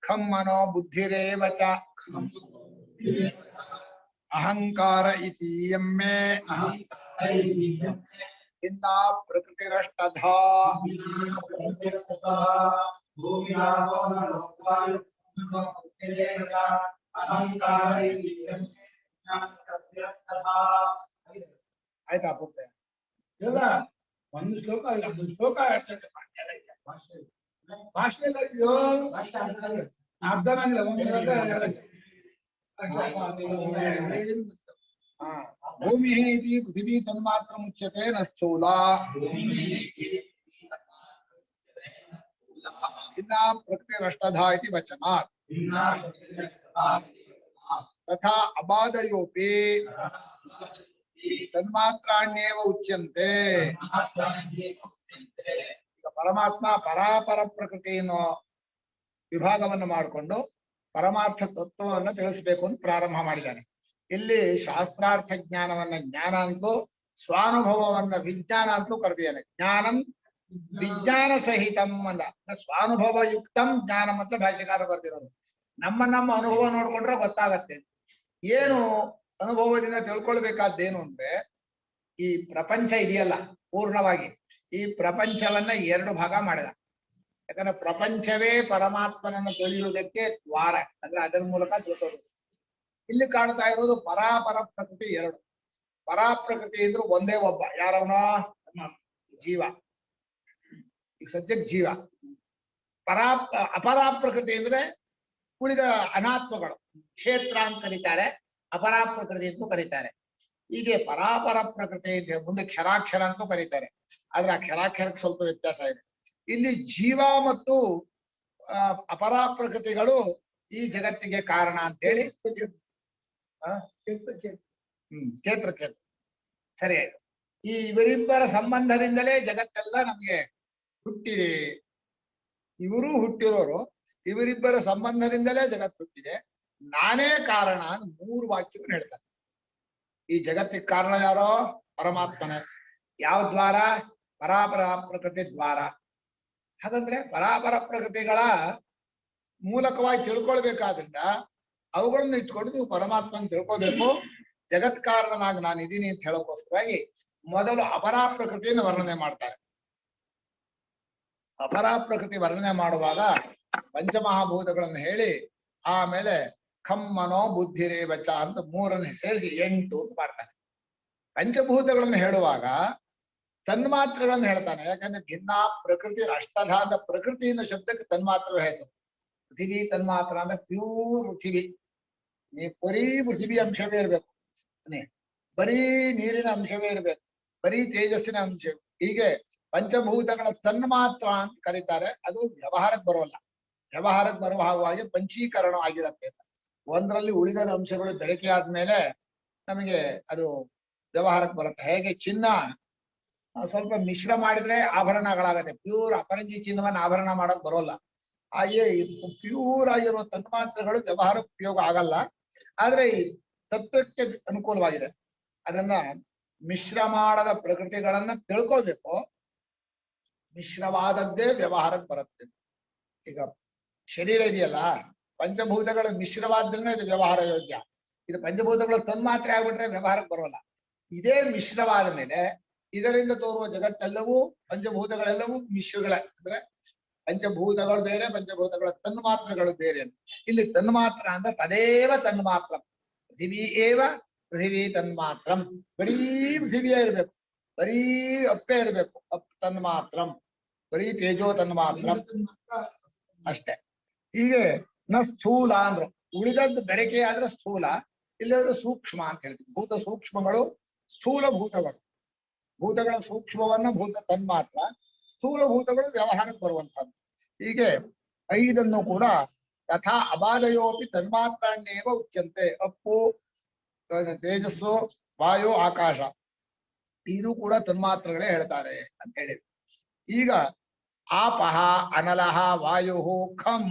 ಖಂ ಮನೋ ಬುದ್ಧಿರೇವ ಚ ಅಹಂಕಾರ ಇತಿ ಯಮ್ಮೆ ಭಿನ್ನ ಪ್ರಕೃತಿರಷ್ಟಧಾ ಆಯ್ತಾ ಪೂರ್ತಿ ಇಲ್ಲ ಒಂದು ಶ್ಲೋಕ ಇಲ್ಲ ಒಂದು ಶ್ಲೋಕ ಭಾಷೆ ಅರ್ಧನಾಗಿಲ್ಲ ಭೂಮಿ ಇತಿ ಪೃಥಿವೀ ತನ್ಮಾತ್ರ ಮುಚ್ಯತೆ ನ ಸ್ಥೂಲ ಭಿನ್ನ ಪ್ರಕೃತಿರಷ್ಟಧಾ ಇತಿ ವಚನಾತ್ ತಥಾ ಅಬಾಧಯೋಪಿ ತನ್ಮಾತ್ರಾಣ್ಯೇವ ಉಚ್ಯಂತೆ. ಈಗ ಪರಮಾತ್ಮ ಪರಾಪರ ಪ್ರಕೃತಿಯನ್ನು ವಿಭಾಗವನ್ನು ಮಾಡಿಕೊಂಡು ಪರಮಾರ್ಥ ತತ್ವವನ್ನು ತಿಳಿಸಬೇಕು ಅಂತ ಪ್ರಾರಂಭ ಮಾಡಿದ್ದಾನೆ. ಇಲ್ಲಿ ಶಾಸ್ತ್ರಾರ್ಥ ಜ್ಞಾನವನ್ನ ಜ್ಞಾನ ಅಂತಲೂ ಸ್ವಾನುಭವವನ್ನ ವಿಜ್ಞಾನ ಅಂತಲೂ ಕರೆದಿದ್ದಾನೆ. ಜ್ಞಾನಂ ವಿಜ್ಞಾನ ಸಹಿತಂ ಅಲ್ಲ, ಸ್ವಾನುಭವ ಯುಕ್ತಂ ಜ್ಞಾನಂ ಅಂತ ಭಾಷೆಕಾರ ಬರ್ದಿರೋದು. ನಮ್ಮ ಅನುಭವ ನೋಡ್ಕೊಂಡ್ರೆ ಗೊತ್ತಾಗತ್ತೆ. ಏನು ಅನುಭವದಿಂದ ತಿಳ್ಕೊಳ್ಬೇಕಾದ್ದೇನು ಅಂದ್ರೆ, ಈ ಪ್ರಪಂಚ ಇದೆಯಲ್ಲ ಪೂರ್ಣವಾಗಿ, ಈ ಪ್ರಪಂಚವನ್ನ ಎರಡು ಭಾಗ ಮಾಡಿದ. ಯಾಕಂದ್ರೆ ಪ್ರಪಂಚವೇ ಪರಮಾತ್ಮನನ್ನು ತಿಳಿಯುವುದಕ್ಕೆ ದ್ವಾರ, ಅಂದ್ರೆ ಅದರ ಮೂಲಕ ತಿಳ್ಕೊಳ್ಳೋದು. ಇಲ್ಲಿ ಕಾಣ್ತಾ ಇರೋದು ಪರಾಪರ ಪ್ರಕೃತಿ ಎರಡು. ಪರಾಪ್ರಕೃತಿ ಇದ್ರು ಒಂದೇ ಒಬ್ಬ, ಯಾರವನೋ ಜೀವ, ಈಗ ಸದ್ಯಕ್ಕೆ ಜೀವ. ಅಪರಾಪ್ರಕೃತಿ ಅಂದ್ರೆ ಉಳಿದ ಅನಾತ್ಮಗಳು, ಕ್ಷೇತ್ರ ಅಂತ ಕರೀತಾರೆ, ಅಪರಾಪ್ರಕೃತಿ ಅಂತೂ ಕರೀತಾರೆ. ಹೀಗೆ ಪರಾಪರ ಪ್ರಕೃತಿ ಅಂತ ಮುಂದೆ ಕ್ಷರಾಕ್ಷರ ಅಂತೂ ಕರೀತಾರೆ. ಆದ್ರೆ ಆ ಕ್ಷರಾಕ್ಷರಕ್ಕೆ ಸ್ವಲ್ಪ ವ್ಯತ್ಯಾಸ ಇದೆ. ಇಲ್ಲಿ ಜೀವ ಮತ್ತು ಅಪರಾಪ್ರಕೃತಿಗಳು ಈ ಜಗತ್ತಿಗೆ ಕಾರಣ ಅಂತ ಹೇಳಿ ಕ್ಷೇತ್ರ ಸರಿ ಆಯ್ತು. ಈ ಇವರಿಬ್ಬರ ಸಂಬಂಧದಿಂದಲೇ ಜಗತ್ತೆಲ್ಲ ನಮ್ಗೆ ಹುಟ್ಟಿದೆ. ಇವರು ಹುಟ್ಟಿರೋರು, ಇವರಿಬ್ಬರ ಸಂಬಂಧದಿಂದಲೇ ಜಗತ್ತು ಹುಟ್ಟಿದೆ. ನಾನೇ ಕಾರಣ ಅಂತ 3 ವಾಕ್ಯವನ್ನು ಹೇಳ್ತಾರೆ. ಈ ಜಗತ್ತಿಗೆ ಕಾರಣ ಯಾರೋ? ಪರಮಾತ್ಮನೇ. ಯಾವ ದ್ವಾರ? ಪರಾಪರ ಪ್ರಕೃತಿ ದ್ವಾರ. ಹಾಗಂದ್ರೆ ಪರಾಪರ ಪ್ರಕೃತಿಗಳ ಮೂಲಕವಾಗಿ ತಿಳ್ಕೊಳ್ಬೇಕಾದ್ರಿಂದ ಅವುಗಳನ್ನ ಇಟ್ಕೊಂಡು ನೀವು ಪರಮಾತ್ಮನ ತಿಳ್ಕೊಬೇಕು. ಜಗತ್ ಕಾರಣನಾಗಿ ನಾನು ಇದೀನಿ ಅಂತ ಹೇಳೋಕ್ಕೋಸ್ಕರವಾಗಿ ಮೊದಲು ಅಪರಾಪ್ರಕೃತಿಯನ್ನು ವರ್ಣನೆ ಮಾಡ್ತಾರೆ. ಅಪರಾಪ್ರಕೃತಿ ವರ್ಣನೆ ಮಾಡುವಾಗ ಪಂಚಮಹಾಭೂತಗಳನ್ನು ಹೇಳಿ ಆಮೇಲೆ ಖಂ ಮನೋ ಬುದ್ಧಿರೇವಚ ಅಂತ 3 ಸೇರಿಸಿ 8 ಅಂತ ಮಾಡ್ತಾನೆ. ಪಂಚಭೂತಗಳನ್ನು ಹೇಳುವಾಗ ತನ್ಮಾತ್ರಗಳನ್ನು ಹೇಳ್ತಾನೆ. ಯಾಕಂದ್ರೆ ಭಿನ್ನ ಪ್ರಕೃತಿ ಅಷ್ಟಧ ಅಂತ ಪ್ರಕೃತಿಯಿಂದ ಶಬ್ದಕ್ಕೆ ತನ್ಮಾತ್ರ ಹೆಸರು. ಪೃಥಿವಿ ತನ್ಮಾತ್ರ ಅಂದ್ರೆ ಪ್ಯೂರ್ ಪೃಥಿವಿ. ಬರೀ ಪೃಥಿವಿ ಅಂಶವೇ ಇರ್ಬೇಕು, ಬರೀ ನೀರಿನ ಅಂಶವೇ ಇರ್ಬೇಕು, ಬರೀ ತೇಜಸ್ಸಿನ ಅಂಶ. ಹೀಗೆ ಪಂಚಭೂತಗಳ ತನ್ಮಾತ್ರ ಅಂತ ಕರೀತಾರೆ. ಅದು ವ್ಯವಹಾರಕ್ಕೆ ಬರೋಲ್ಲ. ವ್ಯವಹಾರಕ್ಕೆ ಬರುವ ಹಾಗಾಗಿ ಪಂಚೀಕರಣ ಆಗಿರತ್ತೆ. ಒಂದರಲ್ಲಿ ಉಳಿದ ಅಂಶಗಳು ಬೆರಕೆ ಆದ್ಮೇಲೆ ನಮಗೆ ಅದು ವ್ಯವಹಾರಕ್ಕೆ ಬರುತ್ತೆ. ಹೇಗೆ ಚಿನ್ನ ಸ್ವಲ್ಪ ಮಿಶ್ರ ಮಾಡಿದ್ರೆ ಆಭರಣಗಳಾಗತ್ತೆ. ಪ್ಯೂರ್ ಅಪರಂಜಿ ಚಿನ್ನವನ್ನ ಆಭರಣ ಮಾಡಕ್ ಬರೋಲ್ಲ. ಹಾಗೆ ಪ್ಯೂರ್ ಆಗಿರುವ ತನ್ಮಾತ್ರಗಳು ವ್ಯವಹಾರಕ್ಕೆ ಉಪಯೋಗ ಆಗಲ್ಲ. ಆದ್ರೆ ಈ ತತ್ವಕ್ಕೆ ಅನುಕೂಲವಾಗಿದೆ. ಅದನ್ನ ಮಿಶ್ರ ಮಾಡದ ಪ್ರಕೃತಿಗಳನ್ನ ತಿಳ್ಕೋಬೇಕು. ಮಿಶ್ರವಾದದ್ದೇ ವ್ಯವಹಾರಕ್ಕೆ ಬರುತ್ತೆ. ಈಗ ಶರೀರ ಇದೆಯಲ್ಲ, ಪಂಚಭೂತಗಳ ಮಿಶ್ರವಾದ್ರಿಂದ ಇದು ವ್ಯವಹಾರ ಯೋಗ್ಯ. ಇದು ಪಂಚಭೂತಗಳ ತನ್ಮಾತ್ರೆ ಆಗ್ಬಿಟ್ರೆ ವ್ಯವಹಾರಕ್ಕೆ ಬರೋಲ್ಲ. ಇದೇ ಮಿಶ್ರವಾದ ಮೇಲೆ ಇದರಿಂದ ತೋರುವ ಜಗತ್ತೆಲ್ಲವೂ ಪಂಚಭೂತಗಳೆಲ್ಲವೂ ಮಿಶ್ರಗಳೇ. ಅಂದ್ರೆ ಪಂಚಭೂತಗಳು ಬೇರೆ, ಪಂಚಭೂತಗಳ ತನ್ಮಾತ್ರಗಳು ಬೇರೆ. ಇಲ್ಲಿ ತನ್ಮಾತ್ರ ಅಂದ್ರೆ ತದೇವ ತನ್ಮಾತ್ರ. ಪೃಥಿವೀ ಏವ ಪೃಥಿವೀ ತನ್ಮಾತ್ರಂ. ಬರೀ ಪೃಥಿವಿಯೇ ಇರ್ಬೇಕು, ಬರೀ ಅಪ್ಪೇ ಇರ್ಬೇಕು, ಅಪ್ ತನ್ಮಾತ್ರಂ, ಬರೀ ತೇಜೋ ತನ್ಮಾತ್ರಂ ಅಷ್ಟೇ. ಹೀಗೆ ನ ಸ್ಥೂಲ ಅಂದ್ರು. ಉಳಿದದ್ದು ಬೆರಕೆ ಆದ್ರೆ ಸ್ಥೂಲ, ಇಲ್ಲವರು ಸೂಕ್ಷ್ಮ ಅಂತ ಹೇಳ್ತೀವಿ. ಭೂತ ಸೂಕ್ಷ್ಮಗಳು ಸ್ಥೂಲ ಭೂತಗಳು. ಭೂತಗಳ ಸೂಕ್ಷ್ಮವನ್ನ ಭೂತ ತನ್ಮಾತ್ರ, ಸ್ಥೂಲ ಭೂತಗಳು ವ್ಯವಹಾರಕ್ಕೆ ಬರುವಂತಹದ್ದು. ಹೀಗೆ 5 ಕೂಡ ತಥಾ ಅಬಾಧಯೋಪಿ ತನ್ಮಾತ್ರಾಣ್ಯೇವ ಉಚ್ಯಂತೆ. ಅಪ್ಪು, ತೇಜಸ್ಸು, ವಾಯು, ಆಕಾಶ ಇದು ಕೂಡ ತನ್ಮಾತ್ರಗಳೇ ಹೇಳ್ತಾರೆ ಅಂತ ಹೇಳಿದ್ರು. ಈಗ ಆಪಹ, ಅನಲಹ, ವಾಯು, ಖಂ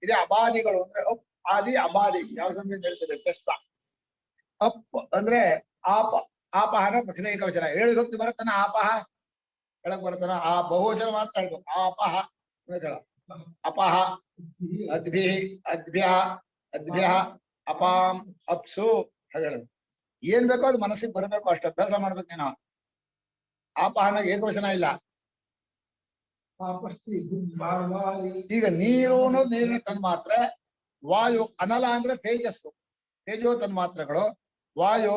ಇದೇ ಅಬಾದಿಗಳು. ಅಂದ್ರೆ ಅಪ್ ಆದಿ ಅಬಾದಿ ಯಾವ ಸಂಬಂಧ ಹೇಳ್ತದೆ? ಪ್ರಶ್ನ. ಅಪ್ ಅಂದ್ರೆ ಆಪ. ಆಪಹನ ಪ್ರಶ್ನೆ ಏಕವಚನ. 7 ವಿಭಕ್ತಿ ಬರುತ್ತಾನ ಆಪಹ. ಹೇಳಕ್ ಬರ್ತಾನ ಆ ಬಹುವಚನ ಮಾತ್ರ ಹೇಳ್ಬೇಕು. ಅಪಹ ಅಂತ ಹೇಳ. ಅಪಹ ಅದ್ಭಿ ಅದ್ಭ್ಯ ಅದ್ಭ್ಯ ಅಪಾಂ ಅಪ್ಸು ಹೇಳೋದು. ಏನ್ ಬೇಕೋ ಅದು ಮನಸ್ಸಿಗೆ ಬರಬೇಕು, ಅಷ್ಟು ಅಭ್ಯಾಸ ಮಾಡ್ಬೇಕು ನೀನು. ಆಪಹನಾಗ ಏಕವಚನ ಇಲ್ಲ. ಈಗ ನೀರು ಅನ್ನೋದು ನೀರಿನ ತನ್ಮಾತ್ರ, ವಾಯು ಅನಲ ಅಂದ್ರೆ ತೇಜಸ್ಸು, ತೇಜೋ ತನ್ಮಾತ್ರಗಳು, ವಾಯು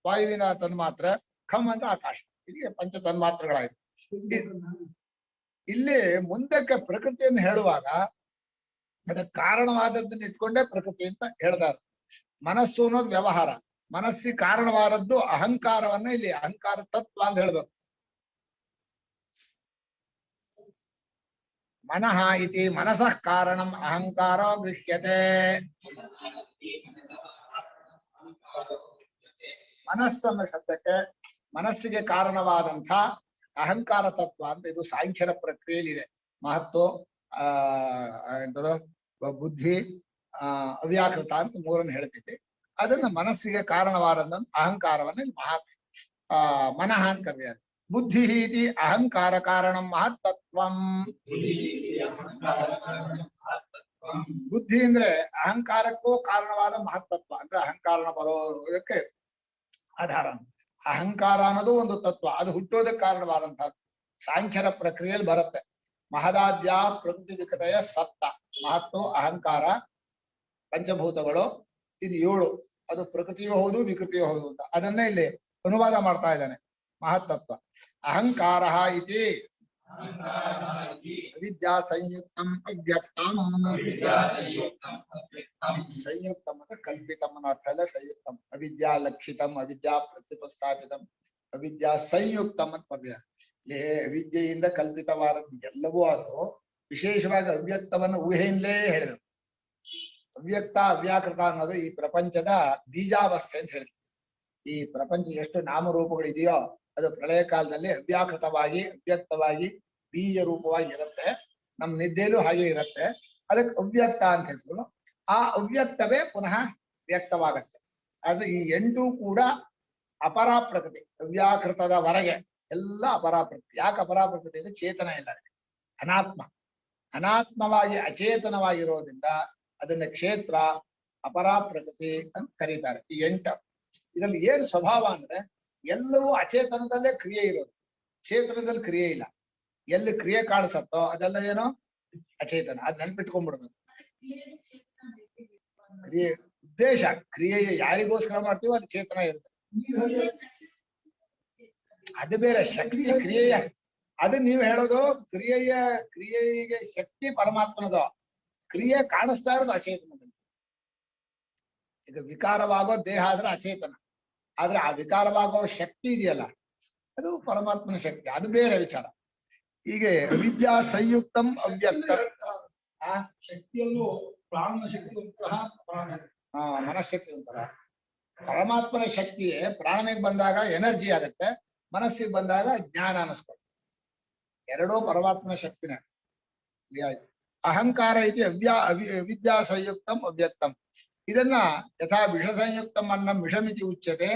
ವಾಯುವಿನ ತನ್ಮಾತ್ರ, ಖಂ ಅಂದ್ರೆ ಆಕಾಶ. ಇಲ್ಲಿಗೆ ಪಂಚ ತನ್ಮಾತ್ರಗಳಾಯ್ತು. ಇಲ್ಲಿ ಮುಂದಕ್ಕೆ ಪ್ರಕೃತಿಯನ್ನು ಹೇಳುವಾಗ ಅದಕ್ಕೆ ಕಾರಣವಾದದ್ದನ್ನ ಇಟ್ಕೊಂಡೇ ಪ್ರಕೃತಿ ಅಂತ ಹೇಳ್ತಾರೆ. ಮನಸ್ಸು ಅನ್ನೋದು ವ್ಯವಹಾರ, ಮನಸ್ಸಿಗೆ ಕಾರಣವಾದದ್ದು ಅಹಂಕಾರವನ್ನ ಇಲ್ಲಿ ಅಹಂಕಾರ ತತ್ವ ಅಂತ ಹೇಳ್ಬೇಕು. ಮನಃ ಇತಿ ಮನಸಃ ಕಾರಣಂ ಅಹಂಕಾರ ಗೃಹ್ಯತೆ. ಮನಸ್ಸನ್ನ ಶಬ್ದಕ್ಕೆ ಮನಸ್ಸಿಗೆ ಕಾರಣವಾದಂಥ ಅಹಂಕಾರ ತತ್ವ ಅಂತ ಇದು ಸಾಂಖ್ಯರ ಪ್ರಕ್ರಿಯೆಯಲ್ಲಿದೆ. ಮಹತ್ವ ಎಂತದ ಬುದ್ಧಿ ಅವ್ಯಾಕೃತ ಅಂತ ಮೂರನ್ನು ಹೇಳ್ತಿದ್ದೆ. ಅದನ್ನ ಮನಸ್ಸಿಗೆ ಕಾರಣವಾದಂತ ಅಹಂಕಾರವನ್ನ ಮನಃ ಅಂತ ಕರೆದಿದ್ದಾರೆ. ಬುದ್ಧಿ ಇತಿ ಅಹಂಕಾರ ಕಾರಣಂ ಮಹತ್ತತ್ವಂ. ಬುದ್ಧಿ ಅಂದ್ರೆ ಅಹಂಕಾರಕ್ಕೂ ಕಾರಣವಾದ ಮಹತ್ತತ್ವ, ಅಂದ್ರೆ ಅಹಂಕಾರ ಬರೋದಕ್ಕೆ ಆಧಾರ. ಅಹಂಕಾರ ಅನ್ನೋದು ಒಂದು ತತ್ವ, ಅದು ಹುಟ್ಟೋದಕ್ಕೆ ಕಾರಣವಾದಂತಹದ್ದು. ಸಾಂಖ್ಯರ ಪ್ರಕ್ರಿಯೆಯಲ್ಲಿ ಬರುತ್ತೆ. ಮಹದಾದ್ಯ ಪ್ರಕೃತಿ ವಿಕತೆಯ ಸಪ್ತ, ಮಹತ್ವ ಅಹಂಕಾರ ಪಂಚಭೂತಗಳು ಇದು 7, ಅದು ಪ್ರಕೃತಿಯೂ ಹೌದು ವಿಕೃತಿಯೂ ಹೌದು ಅಂತ ಅದನ್ನೇ ಇಲ್ಲಿ ಅನುವಾದ ಮಾಡ್ತಾ ಇದ್ದಾನೆ. ಮಹತ್ತತ್ವ ಅಹಂಕಾರ ಇತಿ ಅವಿದ್ಯಾ ಸಂಯುಕ್ತಂ ಅವ್ಯಕ್ತಂ. ಸಂಯುಕ್ತಂ ಅಂದ್ರೆ ಕಲ್ಪಿತಂ ಅನ್ನೋ ಅರ್ಥ ಅಲ್ಲ. ಸಂಯುಕ್ತಂ ಅವಿದ್ಯಾ ಲಕ್ಷಿತಂ, ಅವಿದ್ಯಾ ಪ್ರತಿಪಸ್ಥಾಪಿತಂ, ಅವಿದ್ಯಾ ಸಂಯುಕ್ತಂ ಅಂತ ಬರ್ದಿದ್ದಾರೆ. ಇಲ್ಲಿ ಅವಿದ್ಯೆಯಿಂದ ಕಲ್ಪಿತವಾದದ್ದು ಎಲ್ಲವೂ ಆದ್ರೂ ವಿಶೇಷವಾಗಿ ಅವ್ಯಕ್ತವನ್ನು ಊಹೆಯಿಂದಲೇ ಹೇಳಬೇಕು. ಅವ್ಯಕ್ತ ಅವ್ಯಾಕೃತ ಅನ್ನೋದು ಈ ಪ್ರಪಂಚದ ಬೀಜಾವಸ್ಥೆ ಅಂತ ಹೇಳಿದ್ರು. ಈ ಪ್ರಪಂಚ ಎಷ್ಟು ನಾಮರೂಪಗಳಿದೆಯೋ ಅದು ಪ್ರಳಯ ಕಾಲದಲ್ಲಿ ಅವ್ಯಾಕೃತವಾಗಿ ಅವ್ಯಕ್ತವಾಗಿ ಬೀಜ ರೂಪವಾಗಿ ಇರುತ್ತೆ. ನಮ್ ನಿದ್ದೆಲೂ ಹಾಗೆ ಇರುತ್ತೆ. ಅದಕ್ಕೆ ಅವ್ಯಕ್ತ ಅಂತ ಹೆಸರು. ಆ ಅವ್ಯಕ್ತವೇ ಪುನಃ ವ್ಯಕ್ತವಾಗತ್ತೆ. ಅದು ಈ 8 ಕೂಡ ಅಪರಾಪ್ರಕೃತಿ. ಅವ್ಯಾಕೃತದವರೆಗೆ ಎಲ್ಲ ಅಪರಾಪ್ರಕೃತಿ. ಯಾಕೆ ಅಪರಾಪ್ರಕೃತಿ ಅಂದ್ರೆ ಚೇತನ ಇಲ್ಲ, ಅನಾತ್ಮ. ಅನಾತ್ಮವಾಗಿ ಅಚೇತನವಾಗಿರೋದ್ರಿಂದ ಅದನ್ನ ಕ್ಷೇತ್ರ ಅಪರಾಪ್ರಕೃತಿ ಅಂತ ಕರೀತಾರೆ. ಈ 8 ಇದರಲ್ಲಿ ಏನು ಸ್ವಭಾವ ಅಂದ್ರೆ ಎಲ್ಲವೂ ಅಚೇತನದಲ್ಲೇ ಕ್ರಿಯೆ ಇರೋದು, ಚೇತನದಲ್ಲಿ ಕ್ರಿಯೆ ಇಲ್ಲ. ಎಲ್ಲಿ ಕ್ರಿಯೆ ಕಾಣಿಸತ್ತೋ ಅದೆಲ್ಲ ಏನೋ ಅಚೇತನ. ಅದ್ ನೆನ್ಪಿಟ್ಕೊಂಡ್ಬಿಡ್ಬೇಕು. ಕ್ರಿಯೆ ಉದ್ದೇಶ, ಕ್ರಿಯೆ ಯಾರಿಗೋಸ್ಕರ ಮಾಡ್ತೀವೋ ಅದು ಚೇತನ ಇರುತ್ತೆ. ಅದು ಬೇರೆ ಶಕ್ತಿ ಕ್ರಿಯೆಯ, ಅದು ನೀವು ಹೇಳೋದು ಕ್ರಿಯೆಗೆ ಶಕ್ತಿ ಪರಮಾತ್ಮನದು. ಕ್ರಿಯೆ ಕಾಣಿಸ್ತಾ ಇರೋದು ಅಚೇತನದಲ್ಲಿ. ಈಗ ವಿಕಾರವಾಗೋ ದೇಹ ಆದ್ರೆ ಅಚೇತನ, ಆದ್ರೆ ಆ ವಿಕಾರವಾಗೋ ಶಕ್ತಿ ಇದೆಯಲ್ಲ ಅದು ಪರಮಾತ್ಮನ ಶಕ್ತಿ, ಅದು ಬೇರೆ ವಿಚಾರ. ಹೀಗೆ ವಿದ್ಯಾ ಸಂಯುಕ್ತಂ ಅವ್ಯಕ್ತ. ಶಕ್ತಿಯಲ್ಲೂ ಪ್ರಾಣ ಶಕ್ತಿ ಉಂಟಾ? ಮನಶಕ್ತಿ ಉಂಟಲ್ಲ. ಪರಮಾತ್ಮನ ಶಕ್ತಿಯೇ ಪ್ರಾಣನಿಗೆ ಬಂದಾಗ ಎನರ್ಜಿ ಆಗತ್ತೆ, ಮನಸ್ಸಿಗೆ ಬಂದಾಗ ಜ್ಞಾನ ಅನಿಸ್ಕೊಳ್ತದೆ. ಎರಡೂ ಪರಮಾತ್ಮನ ಶಕ್ತಿನೇ. ಅಹಂಕಾರ ಐತಿ ವಿದ್ಯಾ ಸಂಯುಕ್ತಂ ಅವ್ಯಕ್ತಂ. ಇದನ್ನ ಯಥಾ ವಿಷ ಸಂಯುಕ್ತಂ ಅನ್ನಂ ವಿಷಮಿತಿ ಉಚ್ಯತೆ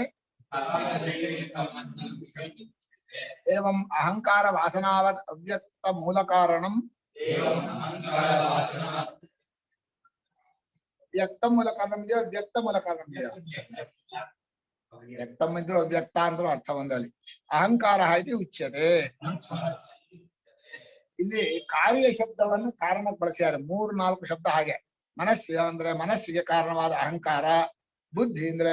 ಏವಂ ಅಹಂಕಾರ ವಾಸನಾವತ್ ಅವ್ಯಕ್ತ ಮೂಲ ಕಾರಣಂ ವ್ಯಕ್ತ ಮೂಲ ಕಾರಣ ಇದೆಯೋ ವ್ಯಕ್ತ ಮೂಲ ಕಾರಣ ಇದೆಯೋ? ವ್ಯಕ್ತಂ ಇದ್ರು ಅವ್ಯಕ್ತ ಅಂದ್ರು ಅರ್ಥ ಒಂದಲ್ಲಿ. ಅಹಂಕಾರ ಐತಿ ಉಚ್ಯತೆ. ಇಲ್ಲಿ ಕಾರ್ಯ ಶಬ್ದವನ್ನು ಕಾರಣಕ್ಕೆ ಬಳಸ್ಯಾರ. 3-4 ಶಬ್ದ ಹಾಗೆ. ಮನಸ್ಸು ಅಂದ್ರೆ ಮನಸ್ಸಿಗೆ ಕಾರಣವಾದ ಅಹಂಕಾರ, ಬುದ್ಧಿ ಅಂದ್ರೆ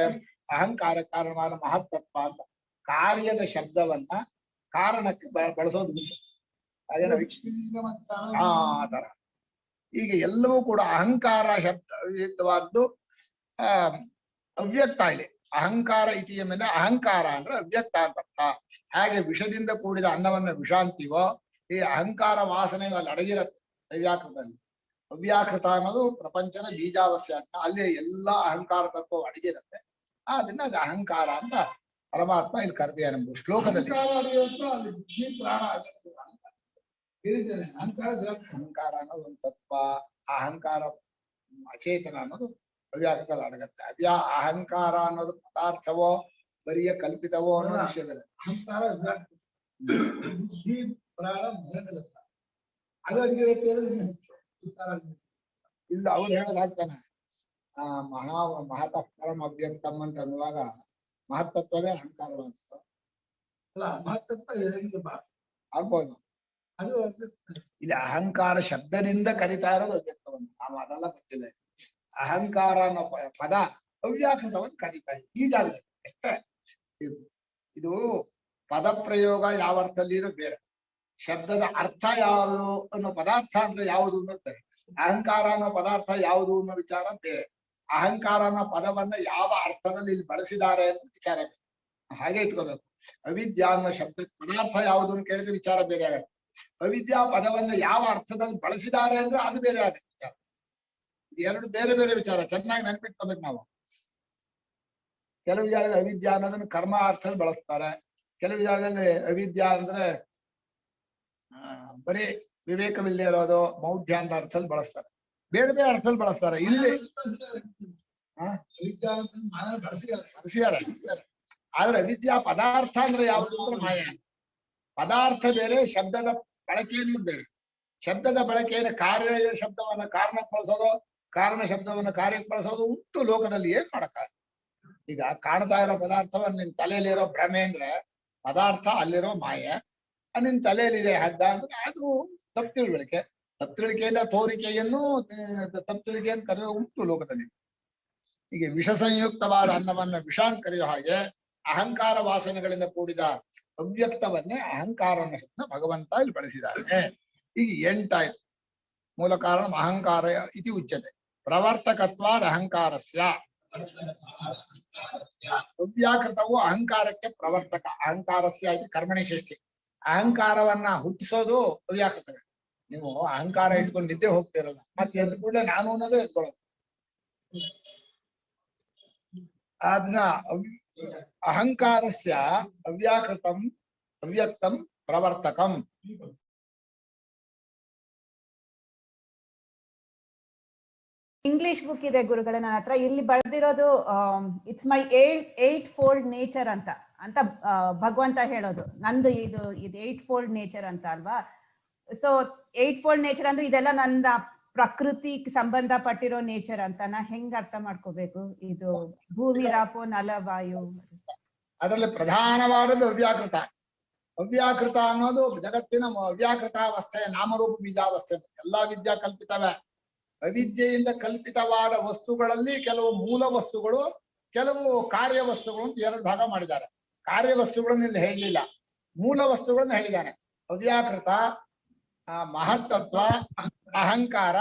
ಅಹಂಕಾರ ಕಾರಣವಾದ ಮಹತ್ತತ್ವ ಅಂತ ಕಾರ್ಯದ ಶಬ್ದವನ್ನ ಕಾರಣಕ್ಕೆ ಬಳಸೋದು. ಆ ತರ ಈಗ ಎಲ್ಲವೂ ಕೂಡ ಅಹಂಕಾರ ಶಬ್ದವಾದ್ದು ಅವ್ಯಕ್ತ. ಇಲ್ಲಿ ಅಹಂಕಾರ ಇತಿಯ ಮೇಲೆ ಅಹಂಕಾರ ಅಂದ್ರೆ ಅವ್ಯಕ್ತ ಅಂತ ಅರ್ಥ. ಹಾಗೆ ವಿಷದಿಂದ ಕೂಡಿದ ಅನ್ನವನ್ನು ವಿಷ ಅಂತೀವೋ, ಈ ಅಹಂಕಾರ ವಾಸನೆ ಅಲ್ಲಿ ಅಡಗಿರತ್ತೆ ಅವ್ಯಾಕೃತದಲ್ಲಿ. ಅವ್ಯಾಕೃತ ಅನ್ನೋದು ಪ್ರಪಂಚದ ಬೀಜಾವಸ್ಥೆ ಅಂತ, ಅಲ್ಲಿ ಎಲ್ಲಾ ಅಹಂಕಾರ ತತ್ವ ಅಡಗಿರತ್ತೆ. ಅದನ್ನ ಅದು ಅಹಂಕಾರ ಅಂತ ಪರಮಾತ್ಮ ಇಲ್ಲಿ ಕರೆದಿಯ ನಮ್ದು ಶ್ಲೋಕದಲ್ಲಿ. ಅಹಂಕಾರ ಅನ್ನೋದು ಒಂದು ತತ್ವ, ಅಹಂಕಾರ ಅಚೇತನ ಅನ್ನೋದು ಅವ್ಯಾಕೃತದಲ್ಲಿ ಅಡಗತ್ತೆ. ಅಹಂಕಾರ ಅನ್ನೋದು ಪದಾರ್ಥವೋ ಬರಿಯ ಕಲ್ಪಿತವೋ ಅನ್ನೋ ವಿಷಯವಿದೆ. ಅಹಂಕಾರ ಪ್ರಾಣ ಮರಣದತ್ತ ಅದು ಅಡಿಗೆ ವ್ಯಕ್ತಿಯಲ್ಲಿ ಇನ್ನೂ ಹೆಚ್ಚು ಇಲ್ಲ ಅವ್ರು ಹೇಳೋದಾಗ್ತಾನೆ ಮಹತಃ ಪರಂ ಅವ್ಯಕ್ತಂ ಅಂತ ಅನ್ನುವಾಗ ಮಹತ್ತತ್ವವೇ ಅಹಂಕಾರವಾಗುತ್ತೆ. ಅಲ್ಲ ಮಹತ್ತತ್ವ ಎರಡಿಗೆ ಬಾ ಆಗ್ಬೋದು. ಅದು ಇಲ್ಲಿ ಅಹಂಕಾರ ಶಬ್ದದಿಂದ ಕರಿತಾ ಇರೋದು ಅವ್ಯಕ್ತವನ್ನು, ನಾವು ಅದೆಲ್ಲ ಗೊತ್ತಿಲ್ಲ. ಅಹಂಕಾರ ಅನ್ನೋ ಪದ ಅವ್ಯಾಕೃತವನ್ನು ಕರೀತಾ ಇದೆ ಈ ಜಾಗದಲ್ಲಿ ಅಷ್ಟೇ. ಇದು ಪದ ಪ್ರಯೋಗ ಯಾವ ಅರ್ಥದಲ್ಲಿ ಇರೋ ಬೇರೆ, ಶಬ್ದದ ಅರ್ಥ ಯಾವುದು ಅನ್ನೋ ಪದಾರ್ಥ ಅಂದ್ರೆ ಯಾವುದು ಅನ್ನೋದು ಬೇರೆ, ಅಹಂಕಾರ ಅನ್ನೋ ಪದಾರ್ಥ ಯಾವುದು ಅನ್ನೋ ವಿಚಾರ ಬೇರೆ, ಅಹಂಕಾರ ಅನ್ನೋ ಪದವನ್ನ ಯಾವ ಅರ್ಥದಲ್ಲಿ ಇಲ್ಲಿ ಬಳಸಿದ್ದಾರೆ ಅನ್ನೋ ವಿಚಾರ ಬೇರೆ. ಹಾಗೆ ಇಟ್ಕೋಬೇಕು. ಅವಿದ್ಯಾ ಅನ್ನೋ ಶಬ್ದ ಪದಾರ್ಥ ಯಾವುದು ಅಂತ ಕೇಳಿದ್ರೆ ವಿಚಾರ ಬೇರೆ ಆಗತ್ತೆ. ಅವಿದ್ಯಾ ಪದವನ್ನ ಯಾವ ಅರ್ಥದಲ್ಲಿ ಬಳಸಿದ್ದಾರೆ ಅಂದ್ರೆ ಅದು ಬೇರೆ ಆಗತ್ತೆ ವಿಚಾರ. ಎರಡು ಬೇರೆ ಬೇರೆ ವಿಚಾರ, ಚೆನ್ನಾಗಿ ನೆನ್ಪಿಟ್ಕೋಬೇಕು ನಾವು. ಕೆಲವು ಜಾಗದಲ್ಲಿ ಅವಿದ್ಯಾ ಅನ್ನೋದನ್ನ ಕರ್ಮ ಅರ್ಥದಲ್ಲಿ ಬಳಸ್ತಾರೆ, ಕೆಲವು ಜಾಗದಲ್ಲಿ ಅವಿದ್ಯಾ ಅಂದ್ರೆ ಬರೀ ವಿವೇಕವಿಲ್ಲದೆ ಇರೋದು ಮೌಢ್ಯ ಅಂತ ಅರ್ಥದಲ್ಲಿ ಬಳಸ್ತಾರೆ, ಬೇರೆ ಬೇರೆ ಅರ್ಥದಲ್ಲಿ ಬಳಸ್ತಾರೆ. ಇಲ್ಲಿ ಬಳಸಿದ್ದಾರೆ. ಆದ್ರೆ ಅವಿದ್ಯಾ ಪದಾರ್ಥ ಅಂದ್ರೆ ಯಾವುದು ಅಂದ್ರೆ ಮಾಯ. ಪದಾರ್ಥ ಬೇರೆ, ಶಬ್ದದ ಬಳಕೆಯನ್ನು ಬೇರೆ. ಶಬ್ದದ ಬಳಕೆಯನ್ನು ಕಾರ್ಯ ಶಬ್ದವನ್ನ ಕಾರಣಕ್ಕೆ ಬಳಸೋದು, ಕಾರಣ ಶಬ್ದವನ್ನ ಕಾರ್ಯಕ್ಕೆ ಬಳಸೋದು ಉಂಟು ಲೋಕದಲ್ಲಿ. ಏನ್ ಮಾಡಕ್ಕಾಗ? ಈಗ ಕಾಣ್ತಾ ಇರೋ ಪದಾರ್ಥವನ್ನ ನಿನ್ ತಲೆಯಲ್ಲಿರೋ ಭ್ರಮೆ ಅಂದ್ರೆ ಪದಾರ್ಥ, ಅಲ್ಲಿರೋ ಮಾಯೆ. ನಿನ್ ತಲೆಯಲ್ಲಿದೆ ಹಗ್ಗ ಅಂದ್ರೆ ಅದು ತಪ್ಪು ತಿಳುವಳಿಕೆ. ತಪ್ಪು ತಿಳುವಳಿಕೆಯಿಂದ ತೋರಿಕೆಯನ್ನು ತಪ್ಪು ತಿಳುವಳಿಕೆಯನ್ನು ಕರೆಯೋ ಉಂಟು ಲೋಕದಲ್ಲಿ. ಹೀಗೆ ವಿಷ ಸಂಯುಕ್ತವಾದ ಅನ್ನವನ್ನ ವಿಷ ಅಂತ ಕರೆಯೋ ಹಾಗೆ ಅಹಂಕಾರ ವಾಸನೆಗಳಿಂದ ಕೂಡಿದ ಅವ್ಯಕ್ತವನ್ನೇ ಅಹಂಕಾರವನ್ನು ಭಗವಂತ ಇಲ್ಲಿ ಬಳಸಿದ್ದಾನೆ. ಈಗ 8 ಆಯ್ತು. ಮೂಲ ಕಾರಣ ಅಹಂಕಾರ ಇತಿ ಉಚ್ಯತೆ. ಪ್ರವರ್ತಕತ್ವಾದ ಅಹಂಕಾರಸ್ಯ. ಅವ್ಯಾಕೃತವು ಅಹಂಕಾರಕ್ಕೆ ಪ್ರವರ್ತಕ. ಅಹಂಕಾರಸ್ಯ ಇದು ಕರ್ಮಣಿ ಷಷ್ಠಿ. ಅಹಂಕಾರವನ್ನ ಹುಟ್ಟಿಸೋದು ಅವ್ಯಾಕೃತವೇ. ನೀವು ಅಹಂಕಾರ ಇಟ್ಕೊಂಡು ನಿದ್ದೆ ಹೋಗ್ತಿರಲ್ಲ, ಮತ್ತೆ ಎದ್ದು ಕೂಡಲೇ ನಾನು ಅನ್ನೋದೇ ಎದ್ಕೊಳ್ಳೋದು. ಅದನ್ನ ಅಹಂಕಾರಸ್ಯ ಅವ್ಯಾಕೃತಂ ಅವ್ಯಕ್ತಂ ಪ್ರವರ್ತಕಂ. ಇಂಗ್ಲಿಷ್ ಬುಕ್ ಇದೆ ಗುರುಗಳ ನನ್ನ ಹತ್ರ. ಇಲ್ಲಿ ಬರ್ದಿರೋದು ಇಟ್ಸ್ ಮೈ 8 fold ನೇಚರ್ ಅಂತ ಭಗವಂತ ಹೇಳೋದು. ನಂದು ಇದು 8 fold ನೇಚರ್ ಅಂತ ಅಲ್ವಾ. ಸೊ 8 fold ನೇಚರ್ ಅಂದ್ರೆ ಇದೆಲ್ಲ ನನ್ನ ಪ್ರಕೃತಿ ಸಂಬಂಧಪಟ್ಟಿರೋ ನೇಚರ್ ಅಂತ ನಾ ಹೆಂಗ್ ಅರ್ಥ ಮಾಡ್ಕೋಬೇಕು? ಇದು ಭೂಮಿ, ರಾಪೋ, ನಲ, ವಾಯು. ಅದರಲ್ಲಿ ಪ್ರಧಾನವಾದದ್ದು ಅವ್ಯಾಕೃತ. ಅವ್ಯಾಕೃತ ಅನ್ನೋದು ಜಗತ್ತಿನ ಅವ್ಯಾಕೃತಾವಸ್ಥೆ, ನಾಮರೂಪ ಬೀಜಾವಸ್ಥೆ. ಎಲ್ಲಾ ವಿದ್ಯಾ ಕಲ್ಪಿತವೇ. ಅವಿದ್ಯೆಯಿಂದ ಕಲ್ಪಿತವಾದ ವಸ್ತುಗಳಲ್ಲಿ ಕೆಲವು ಮೂಲ ವಸ್ತುಗಳು, ಕೆಲವು ಕಾರ್ಯ ವಸ್ತುಗಳು ಅಂತ 2 ಭಾಗ ಮಾಡಿದ್ದಾರೆ. ಕಾರ್ಯ ವಸ್ತುಗಳನ್ನ ಇಲ್ಲಿ ಹೇಳಲಿಲ್ಲ, ಮೂಲ ವಸ್ತುಗಳನ್ನ ಹೇಳಿದ್ದಾನೆ. ಅವ್ಯಾಕೃತ, ಮಹತ್ತತ್ವ, ಅಹಂಕಾರ,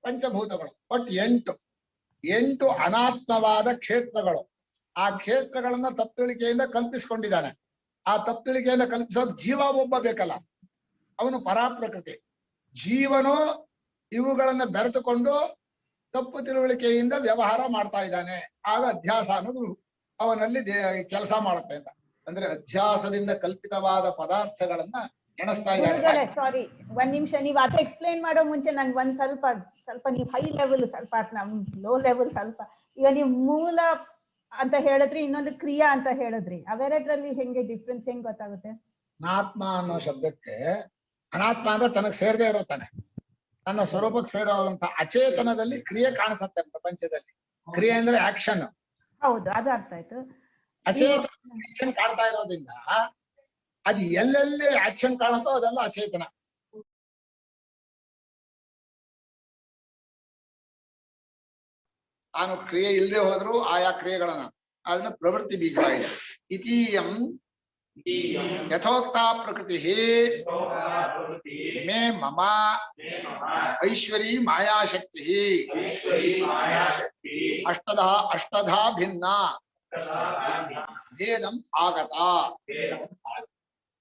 ಪಂಚಭೂತಗಳು. ಒಟ್ಟು 8 ಅನಾತ್ಮವಾದ ಕ್ಷೇತ್ರಗಳು. ಆ ಕ್ಷೇತ್ರಗಳನ್ನ ತಪ್ಪುಳಿಕೆಯಿಂದ ಕಲ್ಪಿಸ್ಕೊಂಡಿದ್ದಾನೆ. ಆ ತಪ್ಪುಳಿಕೆಯಿಂದ ಕಲ್ಪಿಸೋದು ಜೀವ ಒಬ್ಬ ಬೇಕಲ್ಲ, ಅವನು ಪರಾಪ್ರಕೃತಿ. ಜೀವನು ಇವುಗಳನ್ನ ಬೆರೆತುಕೊಂಡು ತಪ್ಪು ತಿಳುವಳಿಕೆಯಿಂದ ವ್ಯವಹಾರ ಮಾಡ್ತಾ ಇದ್ದಾನೆ. ಆಗ ಅಧ್ಯಾಸ ಅನ್ನೋದು ಅವನಲ್ಲಿ ಕೆಲಸ ಮಾಡುತ್ತೆ ಅಂತ. ಅಂದ್ರೆ ಅಧ್ಯಾಸದಿಂದ ಕಲ್ಪಿತವಾದ ಪದಾರ್ಥಗಳನ್ನ ಎಣಿಸ್ತಾ ಇದ್ದಾರೆ. ಸಾರಿ, 1 ನಿಮಿಷ. ನೀವು ಅದು ಎಕ್ಸ್ಪ್ಲೈನ್ ಮಾಡೋ ಮುಂಚೆ ನಂಗೆ ಒಂದ್ ಸ್ವಲ್ಪ ನೀವು ಹೈ ಲೆವೆಲ್, ಸ್ವಲ್ಪ ನಮ್ ಲೋ ಲೆವೆಲ್ ಸ್ವಲ್ಪ. ಈಗ ನೀವು ಮೂಲ ಅಂತ ಹೇಳಿದ್ರಿ, ಇನ್ನೊಂದು ಕ್ರಿಯಾ ಅಂತ ಹೇಳಿದ್ರಿ. ಅವೆರಡರಲ್ಲಿ ಹೆಂಗೆ ಡಿಫ್ರೆನ್ಸ್ ಹೆಂಗ್ ಗೊತ್ತಾಗುತ್ತೆ? ಅನಾತ್ಮ ಅನ್ನೋ ಶಬ್ದಕ್ಕೆ, ಅನಾತ್ಮ ಅಂದ್ರೆ ತನಗ್ ಸೇರದೆ ಇರುತ್ತಾನೆ, ತನ್ನ ಸ್ವರೂಪಕ್ಕೆ ಸೇರೋದಂತ ಅಚೇತನದಲ್ಲಿ ಕ್ರಿಯೆ ಕಾಣಿಸುತ್ತೆ ಪ್ರಪಂಚದಲ್ಲಿ. ಕ್ರಿಯೆ ಅಂದ್ರೆ ಆಕ್ಷನ್. ಹೌದು, ಅದು ಅರ್ಥ ಆಯ್ತು. ಅಚೇತನ ಆಕ್ಷನ್ ಕಾಣ್ತಾ ಇರೋದ್ರಿಂದ ಅದು ಎಲ್ಲೆಲ್ಲಿ ಆಕ್ಷನ್ ಕಾಣುತ್ತೋ ಅದೆಲ್ಲ ಅಚೇತನ. ತಾನು ಕ್ರಿಯೆ ಇಲ್ಲದೆ ಹೋದ್ರು ಆಯಾ ಕ್ರಿಯೆಗಳನ್ನ ಅದನ್ನ ಪ್ರವೃತ್ತಿ ಬೀಜವಾಗಿದೆ. ಇತೀಯಂ ಯಥೋಕ್ತ ಪ್ರಕೃತಿ ಮೇ ಮಮ ಐಶ್ವರಿ ಮಾಯಾಶಕ್ತಿ ಅಷ್ಟಧಾ ಭಿನ್ನ ಭೇದಂ ಆಗತ.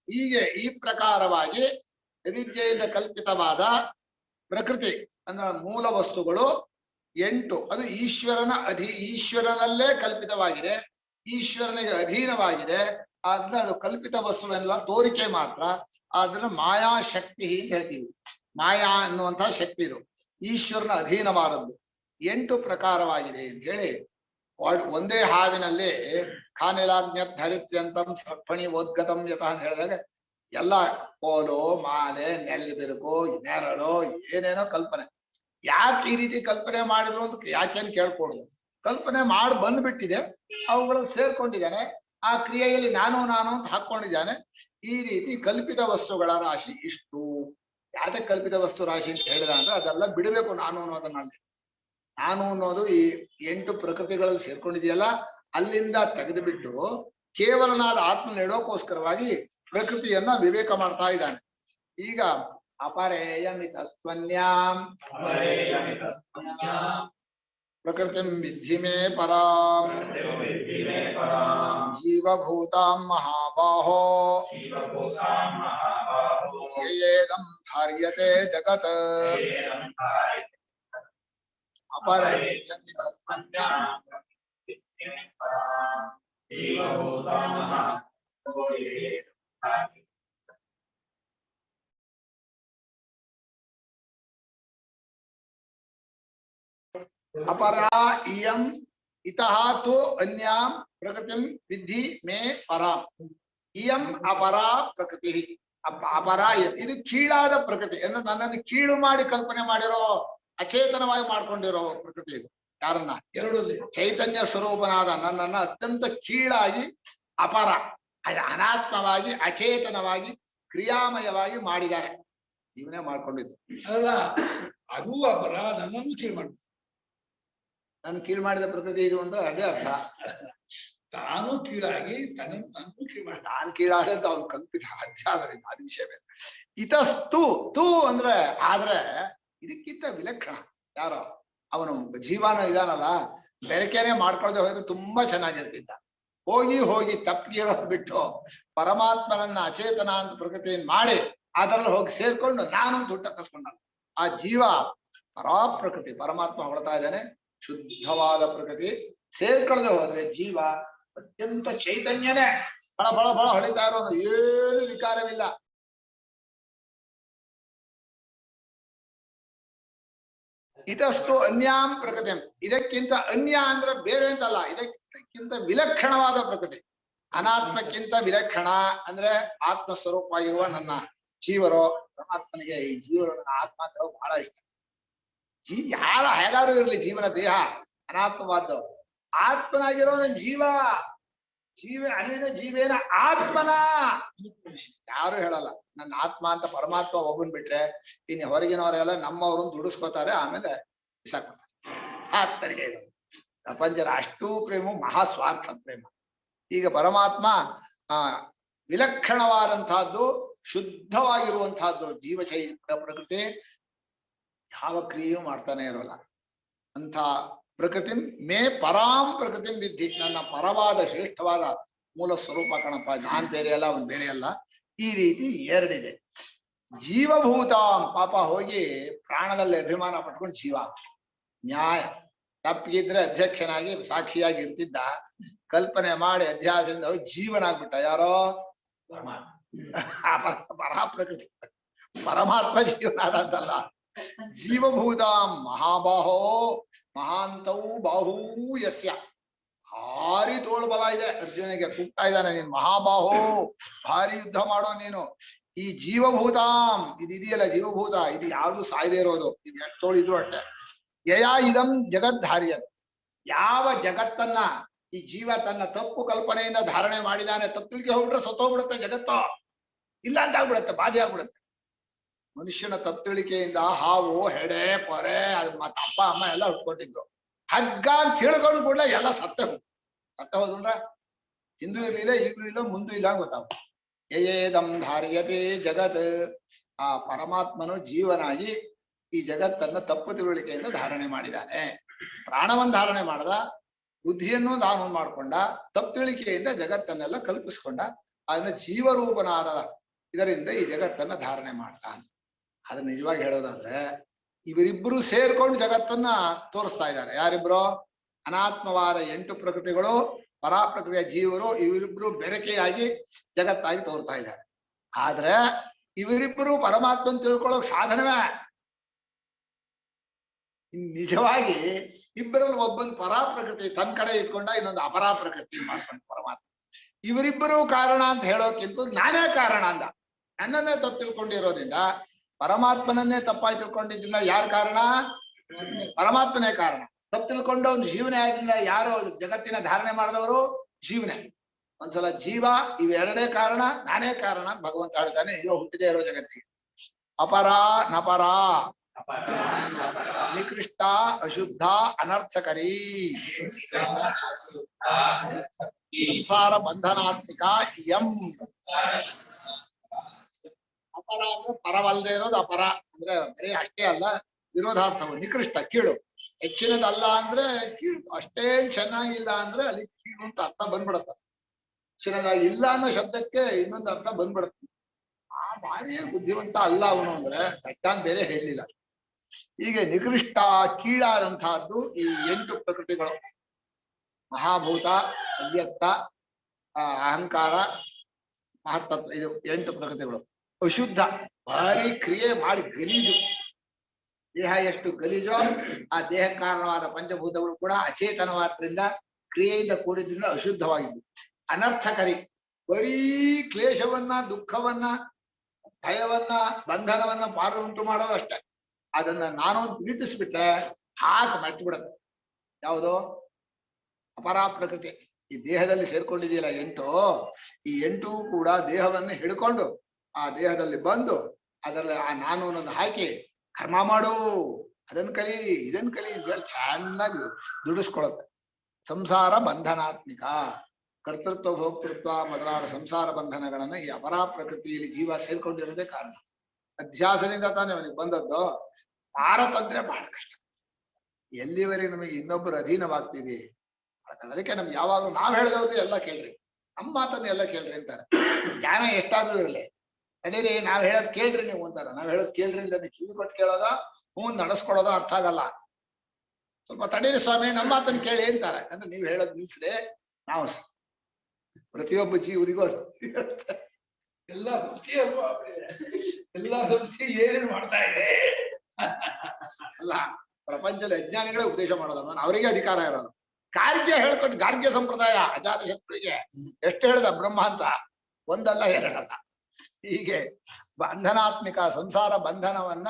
ಹೀಗೆ ಈ ಪ್ರಕಾರವಾಗಿ ಅವಿದ್ಯೆಯಿಂದ ಕಲ್ಪಿತವಾದ ಪ್ರಕೃತಿ ಅಂದ್ರೆ ಮೂಲ ವಸ್ತುಗಳು 8. ಅದು ಈಶ್ವರನಲ್ಲೇ ಕಲ್ಪಿತವಾಗಿದೆ, ಈಶ್ವರನಿಗೆ ಅಧೀನವಾಗಿದೆ. ಆದ್ರೆ ಅದು ಕಲ್ಪಿತ ವಸ್ತುವೆಲ್ಲ ತೋರಿಕೆ ಮಾತ್ರ. ಆದ್ರೆ ಮಾಯಾಶಕ್ತಿ ಅಂತ ಹೇಳ್ತೀವಿ. ಮಾಯಾ ಅನ್ನುವಂತಹ ಶಕ್ತಿ ಇದು ಈಶ್ವರನ ಅಧೀನವಾದದ್ದು. 8 ಪ್ರಕಾರವಾಗಿದೆ ಅಂತ ಹೇಳಿ ಒಂದೇ ಹಾವಿನಲ್ಲಿ ಖಾನಿಲಾಜ್ಞ ಧರಿತ್ರ್ಯಂತಂ ಸರ್ಪಣಿ ಓದ್ಗತಂ ಯಥ ಅಂತ ಹೇಳಿದಾಗ ಎಲ್ಲ ಕೋಲು ಮಾಲೆ ನೆಲ್ಲಿ ಬಿರುಕು ನೆರಳು ಏನೇನೋ ಕಲ್ಪನೆ. ಯಾಕೆ ಈ ರೀತಿ ಕಲ್ಪನೆ ಮಾಡಿದ್ರು ಅಂತ ಯಾಕೇನು ಕೇಳ್ಕೊಡುದು. ಕಲ್ಪನೆ ಮಾಡಿ ಬಂದ್ಬಿಟ್ಟಿದೆ, ಅವುಗಳು ಸೇರ್ಕೊಂಡಿದ್ದಾನೆ, ಆ ಕ್ರಿಯೆಯಲ್ಲಿ ನಾನು ಅಂತ ಹಾಕೊಂಡಿದ್ದಾನೆ. ಈ ರೀತಿ ಕಲ್ಪಿತ ವಸ್ತುಗಳ ರಾಶಿ ಇಷ್ಟು. ಯಾವ್ದಕ್ಕೆ ಕಲ್ಪಿತ ವಸ್ತು ರಾಶಿ ಅಂತ ಹೇಳಿದ ಅಂದ್ರೆ ಅದೆಲ್ಲ ಬಿಡಬೇಕು ನಾನು ಅನ್ನೋದನ್ನಲ್ಲಿ. ನಾನು ಅನ್ನೋದು ಈ 8 ಪ್ರಕೃತಿಗಳಲ್ಲಿ ಸೇರ್ಕೊಂಡಿದೆಯಲ್ಲ, ಅಲ್ಲಿಂದ ತೆಗೆದು ಬಿಟ್ಟು ಕೇವಲನಾದ ಆತ್ಮ ನೀಡೋಕೋಸ್ಕರವಾಗಿ ಪ್ರಕೃತಿಯನ್ನ ವಿವೇಕ ಮಾಡ್ತಾ ಇದ್ದಾನೆ. ಈಗ ಅಪರೇಯಮಿತ ಸ್ವನ್ಯಾಂ ಪ್ರಕೃತಿಂ ವಿದ್ಧಿ ಮೇ ಪರಾಂ ಜೀವಭೂತಾಂ ಮಹಾಬಾಹೋ ಯಯೇದಂ ಧಾರ್ಯತೆ ಜಗತ್. ಅಪರೇಯಮಿತ ಸ್ವನ್ಯಾಂ अपरा इयं इतः तो अन्यां प्रकृतिं विद्धि मे परां. इयं अपरा प्रकृति. ಅಪರ ಇದು ಕೀಳಾದ ಪ್ರಕೃತಿ ಅಂದ್ರೆ ನನ್ನನ್ನು ಕೀಳು ಮಾಡಿ ಕಲ್ಪನೆ ಮಾಡಿರೋ ಅಚೇತನವಾಗಿ ಮಾಡ್ಕೊಂಡಿರೋ ಪ್ರಕೃತಿ ಇದು. ಯಾರನ್ನ? ಚೈತನ್ಯ ಸ್ವರೂಪನಾದ ನನ್ನನ್ನ ಅತ್ಯಂತ ಕೀಳಾಗಿ ಅಪರ ಅನಾತ್ಮವಾಗಿ ಅಚೇತನವಾಗಿ ಕ್ರಿಯಾಮಯವಾಗಿ ಮಾಡಿದ್ದಾರೆ. ಇವನೇ ಮಾಡ್ಕೊಂಡಿದ್ದು ಅಲ್ಲ, ಅದು ಅಪರ, ನನ್ನನ್ನು ಕೀಳು ಮಾಡಿದ. ನಾನು ಕೀಳು ಮಾಡಿದ ಪ್ರಕೃತಿ ಇದು ಅಂದ್ರೆ ಅದೇ ಅರ್ಥ. ತಾನು ಕೀಳಾಗಿ ತನ್ನನ್ನು ಕೀಳು ಮಾಡಿದ. ತಾನು ಕೀಳಾದಂತ ಅವ್ನು ಕಲ್ಪಿತ ಅಧ್ಯಾಸರಿಂದ ಅದು ವಿಷಯ ಬೇರೆ. ಇತಸ್ತು ತು ಅಂದ್ರೆ ಆದ್ರೆ ಇದಕ್ಕಿಂತ ವಿಲಕ್ಷಣ ಯಾರೋ ಅವನು ಜೀವನ ಇದಾನಲ್ಲ, ಬೆರಕೆನೆ ಮಾಡ್ಕೊಳ್ದೆ ಹೋದ್ರೆ ತುಂಬಾ ಚೆನ್ನಾಗಿರ್ತಿದ್ದ. ಹೋಗಿ ತಪ್ಪಿರೋದು ಬಿಟ್ಟು ಪರಮಾತ್ಮನನ್ನ ಅಚೇತನ ಅಂತ ಪ್ರಕೃತಿಯನ್ನು ಮಾಡಿ ಅದರಲ್ಲಿ ಹೋಗಿ ಸೇರ್ಕೊಂಡು ನಾನು ದುಡ್ಡು ತಕ್ಕಿಸ್ಕೊಂಡ. ಆ ಜೀವ ಪರಾಪ್ರಕೃತಿ ಪರಮಾತ್ಮ ಹೊಳ್ತಾ ಇದ್ದಾನೆ. ಶುದ್ಧವಾದ ಪ್ರಕೃತಿ ಸೇರ್ಕೊಳ್ಳದೆ ಹೋದ್ರೆ ಜೀವ ಅತ್ಯಂತ ಚೈತನ್ಯನೇ, ಬಳ ಹೊಳಿತಾ ಇರೋದು, ಏನು ವಿಕಾರವಿಲ್ಲ. ಇದಷ್ಟು ಅನ್ಯಾಂ ಪ್ರಕೃತಿ. ಇದಕ್ಕಿಂತ ಅನ್ಯ ಅಂದ್ರೆ ಬೇರೆ ಅಂತಲ್ಲ, ಇದಕ್ಕಿಂತ ವಿಲಕ್ಷಣವಾದ ಪ್ರಕೃತಿ. ಅನಾತ್ಮಕ್ಕಿಂತ ವಿಲಕ್ಷಣ ಅಂದ್ರೆ ಆತ್ಮ ಸ್ವರೂಪವಾಗಿರುವ ನನ್ನ ಜೀವರೋ. ಪರಮಾತ್ಮನಿಗೆ ಈ ಜೀವರು ನನ್ನ ಆತ್ಮ ಅಂತ ಬಹಳ ಇಷ್ಟ. ಯಾರ ಹೇಗಾರು ಇರ್ಲಿ, ಜೀವನ ದೇಹ ಅನಾತ್ಮವಾದ್ದು. ಆತ್ಮನಾಗಿರೋ ಜೀವ ಅನೇನ ಜೀವೇನ ಆತ್ಮನ ಯಾರು ಹೇಳಲ್ಲ. ನನ್ನ ಆತ್ಮ ಅಂತ ಪರಮಾತ್ಮ ಒಬ್ಬನ್ ಬಿಟ್ರೆ ಇನ್ನು ಹೊರಗಿನವರೆಲ್ಲ ನಮ್ಮವ್ರನ್ನ ದುಡಿಸ್ಕೋತಾರೆ, ಆಮೇಲೆ ಬಿಸಾಕ್ತಾರೆ. ಆತ್ಮನಿಗೆ ಇದು ಪ್ರಪಂಚದ ಅಷ್ಟೂ ಪ್ರೇಮ ಮಹಾಸ್ವಾರ್ಥ ಪ್ರೇಮ. ಈಗ ಪರಮಾತ್ಮ ವಿಲಕ್ಷಣವಾದಂತಹದ್ದು, ಶುದ್ಧವಾಗಿರುವಂತಹದ್ದು ಜೀವ ಚೈತನ್ಯ ಪ್ರಕೃತಿ. ಯಾವ ಕ್ರಿಯೆಯೂ ಮಾಡ್ತಾನೆ ಇರೋಲ್ಲ ಅಂತ ಪ್ರಕೃತಿ. ಮೇ ಪರಾಂ ಪ್ರಕೃತಿ ವಿದ್ಧಿ, ನನ್ನ ಪರವಾದ ಶ್ರೇಷ್ಠವಾದ ಮೂಲ ಸ್ವರೂಪ ಕಣಪ್ಪ. ನಾನ್ ಬೇರೆ ಅಲ್ಲ, ಅವನ್ ಬೇರೆ ಅಲ್ಲ. ಈ ರೀತಿ ಎರಡಿದೆ. ಜೀವಭೂತಾಂ ಪಾಪ ಹೋಗಿ ಪ್ರಾಣದಲ್ಲಿ ಅಭಿಮಾನ ಪಟ್ಕೊಂಡು ಜೀವ. ನ್ಯಾಯ ತಪ್ಪಿದ್ರೆ ಅಧ್ಯಕ್ಷನಾಗಿ ಸಾಕ್ಷಿಯಾಗಿ ಇರ್ತಿದ್ದ, ಕಲ್ಪನೆ ಮಾಡಿ ಅಧ್ಯಾಸದಿಂದ ಹೋಗಿ ಜೀವನಾಗ್ಬಿಟ್ಟ. ಯಾರೋ ಪರಾಪ್ರಕೃತಿ ಪರಮಾತ್ಮ ಜೀವನಾದಂತಲ್ಲ. ಜೀವಭೂತಾಂ ಮಹಾಬಾಹೋ ಮಹಾಂತೌ ಬಾಹೂ ಯಸ್ಯ. ಭಾರಿ ತೋಳು ಬಲ ಇದೆ ಅರ್ಜುನಿಗೆ. ಕೂಗ್ತಾ ಇದ್ದಾನೆ, ನೀನ್ ಮಹಾಬಾಹೋ, ಭಾರಿ ಯುದ್ಧ ಮಾಡೋ ನೀನು. ಈ ಜೀವಭೂತಾಂ ಇದೆಯಲ್ಲ ಜೀವಭೂತ, ಇದು ಯಾವ್ದು ಸಾಯ್ದೇ ಇರೋದು. ಇದು ಎಷ್ಟು ತೋಳಿದ್ರು ಅಷ್ಟೆ. ಯಯಾ ಇದಂ ಜಗದ್ಧಾರ್ಯ. ಯಾವ ಜಗತ್ತನ್ನ ಈ ಜೀವ ತನ್ನ ತಪ್ಪು ಕಲ್ಪನೆಯಿಂದ ಧಾರಣೆ ಮಾಡಿದಾನೆ, ತಪ್ಪಲಿಗೆ ಹೋಗ್ಬಿಟ್ರೆ ಸತ್ತೋಗ್ಬಿಡುತ್ತೆ ಜಗತ್ತು, ಇಲ್ಲ ಅಂತ ಆಗ್ಬಿಡುತ್ತೆ, ಬಾಧೆ ಆಗ್ಬಿಡುತ್ತೆ. ಮನುಷ್ಯನ ತಪ್ಪುಗಳಿಕೆಯಿಂದ ಹಾವು, ಹೆಡೆ, ಪೊರೆ, ಮತ್ತ ಅಪ್ಪ ಅಮ್ಮ ಎಲ್ಲ ಹುಟ್ಕೊಂಡಿದ್ರು. ಹಗ್ಗ ಅಂತ ತಿಳ್ಕೊಂಡು ಕೂಡಲೇ ಎಲ್ಲ ಸತ್ತ ಹೋದ್ರ ಹಿಂದೂ ಇರ್ಲಿಲ್ಲ, ಈಗಲೂ ಇಲ್ಲ, ಮುಂದೂ ಇಲ್ಲ ಗೊತ್ತಾಗ. ಯಯೇದಂ ಧಾರ್ಯತೆ ಜಗತ್. ಆ ಪರಮಾತ್ಮನು ಜೀವನಾಗಿ ಈ ಜಗತ್ತನ್ನ ತಪ್ಪು ತಿಳುವಳಿಕೆಯಿಂದ ಧಾರಣೆ ಮಾಡಿದ್ದಾನೆ. ಪ್ರಾಣವನ್ನು ಧಾರಣೆ ಮಾಡ್ದ, ಬುದ್ಧಿಯನ್ನು ದಾನ ಮಾಡ್ಕೊಂಡ, ತಪ್ಪು ತಿಳಿಕೆಯಿಂದ ಜಗತ್ತನ್ನೆಲ್ಲ ಕಲ್ಪಿಸ್ಕೊಂಡ. ಅದನ್ನ ಜೀವರೂಪನಾದ ಇದರಿಂದ ಈ ಜಗತ್ತನ್ನ ಧಾರಣೆ ಮಾಡ್ತಾನೆ. ಅದನ್ನ ನಿಜವಾಗಿ ಹೇಳೋದಾದ್ರೆ ಇವರಿಬ್ರು ಸೇರ್ಕೊಂಡು ಜಗತ್ತನ್ನ ತೋರಿಸ್ತಾ ಇದ್ದಾರೆ. ಯಾರಿಬ್ರು? ಅನಾತ್ಮವಾದ 8 ಪ್ರಕೃತಿಗಳು, ಪರಾಪ್ರಕೃತಿಯ ಜೀವರು, ಇವರಿಬ್ರು ಬೆರಕೆಯಾಗಿ ಜಗತ್ತಾಗಿ ತೋರ್ತಾ ಇದ್ದಾರೆ. ಆದ್ರೆ ಇವರಿಬ್ಬರು ಪರಮಾತ್ಮನ್ ತಿಳ್ಕೊಳ್ಳೋಕ್ ಸಾಧನವೇ. ನಿಜವಾಗಿ ಇಬ್ಬರಲ್ಲಿ ಒಬ್ಬನ್ ಪರಾಪ್ರಕೃತಿ ತನ್ನ ಕಡೆ ಇಟ್ಕೊಂಡ, ಇನ್ನೊಂದು ಅಪರಾಪ್ರಕೃತಿ ಮಾಡ್ಕೊಂಡು ಪರಮಾತ್ಮ. ಇವರಿಬ್ಬರು ಕಾರಣ ಅಂತ ಹೇಳೋಕ್ಕಿಂತ ನಾನೇ ಕಾರಣ ಅಂದ. ನನ್ನನ್ನೇ ತಪ್ಪು ತಿಳ್ಕೊಂಡಿರೋದ್ರಿಂದ ಪರಮಾತ್ಮನನ್ನೇ ತಪ್ಪಾಗಿ ತಿಳ್ಕೊಂಡಿದ್ರಿಂದ ಯಾರ ಕಾರಣ? ಪರಮಾತ್ಮನೇ ಕಾರಣ. ತಪ್ಪು ತಿಳ್ಕೊಂಡು ಒಂದು ಜೀವನೇ ಆದ್ರಿಂದ ಯಾರು ಜಗತ್ತಿನ ಧಾರಣೆ ಮಾಡಿದವರು? ಜೀವನೇ. ಒಂದ್ಸಲ ಜೀವ ಇವೆರಡೇ ಕಾರಣ, ನಾನೇ ಕಾರಣ ಅಂತ ಭಗವಂತ ಹೇಳ್ತಾನೆ. ಇರೋ ಹುಟ್ಟಿದೇ ಇರೋ ಜಗತ್ತಿಗೆ ಅಪರ ನಪರ ನಿಕೃಷ್ಟ ಅಶುದ್ಧ ಅನರ್ಥಕರಿ ಸಂಸಾರ ಬಂಧನಾತ್ಮಿಕ ಎಂ. ಅಪರ ಅಂದ್ರೆ ಪರವಲ್ಲದೆ ಇರೋದು ಅಪರ ಅಂದ್ರೆ ಬರೀ ಅಷ್ಟೇ ಅಲ್ಲ, ವಿರೋಧಾರ್ಥವು. ನಿಕೃಷ್ಟ ಕೀಳು, ಹೆಚ್ಚಿನದಲ್ಲ ಅಂದ್ರೆ ಕೀಳು, ಅಷ್ಟೇನ್ ಚೆನ್ನಾಗಿಲ್ಲ ಅಂದ್ರೆ ಅಲ್ಲಿ ಕೀಳು ಅಂತ ಅರ್ಥ ಬಂದ್ಬಿಡತ್ತ. ಹೆಚ್ಚಿನದಾಗಿ ಇಲ್ಲ ಅನ್ನೋ ಶಬ್ದಕ್ಕೆ ಇನ್ನೊಂದು ಅರ್ಥ ಬಂದ್ಬಿಡುತ್ತೆ. ಆ ಭಾರಿ ಬುದ್ಧಿವಂತ ಅಲ್ಲ ಅವನು ಅಂದ್ರೆ ತಟ್ಟಾನ್ ಬೇರೆ ಹೇಳಲಿಲ್ಲ. ಹೀಗೆ ನಿಕೃಷ್ಟ ಕೀಳಾದಂತಹದ್ದು ಈ 8 ಪ್ರಕೃತಿಗಳು. ಮಹಾಭೂತ, ಅವ್ಯಕ್ತ, ಅಹಂಕಾರ, ಮಹತ್ತತ್ವ, ಇದು 8 ಪ್ರಕೃತಿಗಳು. ಅಶುದ್ಧ, ಭಾರಿ ಕ್ರಿಯೆ ಮಾಡಿ ಗಲೀಜು. ದೇಹ ಎಷ್ಟು ಗಲೀಜೋ ಆ ದೇಹ ಕಾರಣವಾದ ಪಂಚಭೂತಗಳು ಕೂಡ ಅಚೇತನವಾದ್ರಿಂದ ಕ್ರಿಯೆಯಿಂದ ಕೂಡಿದ್ರಿಂದ ಅಶುದ್ಧವಾಗಿದ್ದು. ಅನರ್ಥಕರಿ, ಬರೀ ಕ್ಲೇಶವನ್ನ, ದುಃಖವನ್ನ, ಭಯವನ್ನ, ಬಂಧನವನ್ನ ಉಂಟು ಮಾಡೋದು ಅಷ್ಟೇ. ಅದನ್ನ ನಾನು ಪ್ರೀತಿಸ್ಬಿಟ್ರೆ ಹಾಗೆ ಮರ್ತು ಯಾವುದೋ ಅಪರಾ ಪ್ರಕೃತಿ ಈ ದೇಹದಲ್ಲಿ ಸೇರ್ಕೊಂಡಿದೆಯಲ್ಲ 8, ಈ 8 ಕೂಡ ದೇಹವನ್ನು ಹಿಡ್ಕೊಂಡು ಆ ದೇಹದಲ್ಲಿ ಬಂದು ಅದರಲ್ಲಿ ಆ ನಾನು ಅನ್ನೋದು ಹಾಕಿ ಕರ್ಮ ಮಾಡು, ಅದನ್ ಕಲಿ ಇದನ್ ಕಲಿ ಅಂತ ಹೇಳಿ ಚೆನ್ನಾಗಿ ದುಡಿಸ್ಕೊಳತ್ತೆ. ಸಂಸಾರ ಬಂಧನಾತ್ಮಿಕ, ಕರ್ತೃತ್ವ ಭೋಕ್ತೃತ್ವ ಮೊದಲಾದ ಸಂಸಾರ ಬಂಧನಗಳನ್ನ ಈ ಅಪರಾ ಪ್ರಕೃತಿಯಲ್ಲಿ ಜೀವ ಸೇರ್ಕೊಂಡಿರೋದೇ ಕಾರಣ. ಅಧ್ಯಾಸದಿಂದ ತಾನೇ ಅವನಿಗೆ ಬಂದದ್ದು. ಪಾರತಂತ್ರ್ಯ ಬಹಳ ಕಷ್ಟ. ಎಲ್ಲಿವರೆಗೆ ನಮಗೆ ಇನ್ನೊಬ್ಬರು ಅಧೀನವಾಗ್ತೀವಿ? ಅದಕ್ಕೆ ನಮ್ಗೆ ಯಾವಾಗಲೂ ನಾವ್ ಹೇಳ್ದವ್ರು ಎಲ್ಲ ಕೇಳ್ರಿ, ನಮ್ಮ ಮಾತನ್ನ ಎಲ್ಲ ಕೇಳ್ರಿ ಅಂತಾರೆ. ಜ್ಞಾನ ಎಷ್ಟಾದ್ರೂ ಇರಲಿ, ನಡೀರಿ ನಾವ್ ಹೇಳೋದ್ ಕೇಳ್ರಿ ನೀವು ಅಂತಾರ. ನಾವ್ ಹೇಳೋದ್ ಕೇಳ್ರಿ ಅಂತ ಕಿವಿ ಕೊಟ್ಟು ಕೇಳೋದ, ನಡೆಸ್ಕೊಡೋದೋ ಅರ್ಥ ಆಗಲ್ಲ. ಸ್ವಲ್ಪ ತಡೀರಿ ಸ್ವಾಮಿ, ನಮ್ಮ ಮಾತನ್ನ ಕೇಳಿ ಅಂತಾರೆ. ಅಂದ್ರೆ ನೀವ್ ಹೇಳೋದ್ ನಿಲ್ಸ್ರಿ, ನಾವು ಪ್ರತಿಯೊಬ್ಬ ಜೀವರಿಗೂ ಎಲ್ಲಾ ಸಂಸ್ಥೆ ಅಲ್ವಾ, ಎಲ್ಲಾ ಸಂಸ್ಥೆ ಏನೇನ್ ಮಾಡ್ತಾ ಇದೆ ಅಲ್ಲ. ಪ್ರಪಂಚದ ಅಜ್ಞಾನಿಗಳೇ ಉಪದೇಶ ಮಾಡೋದಲ್ಲ, ಅವರಿಗೆ ಅಧಿಕಾರ ಇರೋದು. ಗಾರ್ಗ್ಯ ಹೇಳ್ಕೊಂಡು, ಗಾರ್ಗ್ಯ ಸಂಪ್ರದಾಯ ಅಜಾತ ಶತ್ರುವಿಗೆ ಎಷ್ಟು ಹೇಳ್ದ ಬ್ರಹ್ಮ ಅಂತ, ಒಂದಲ್ಲ ಎರಡಲ್ಲ. ಹೀಗೆ ಬಂಧನಾತ್ಮಿಕ ಸಂಸಾರ ಬಂಧನವನ್ನ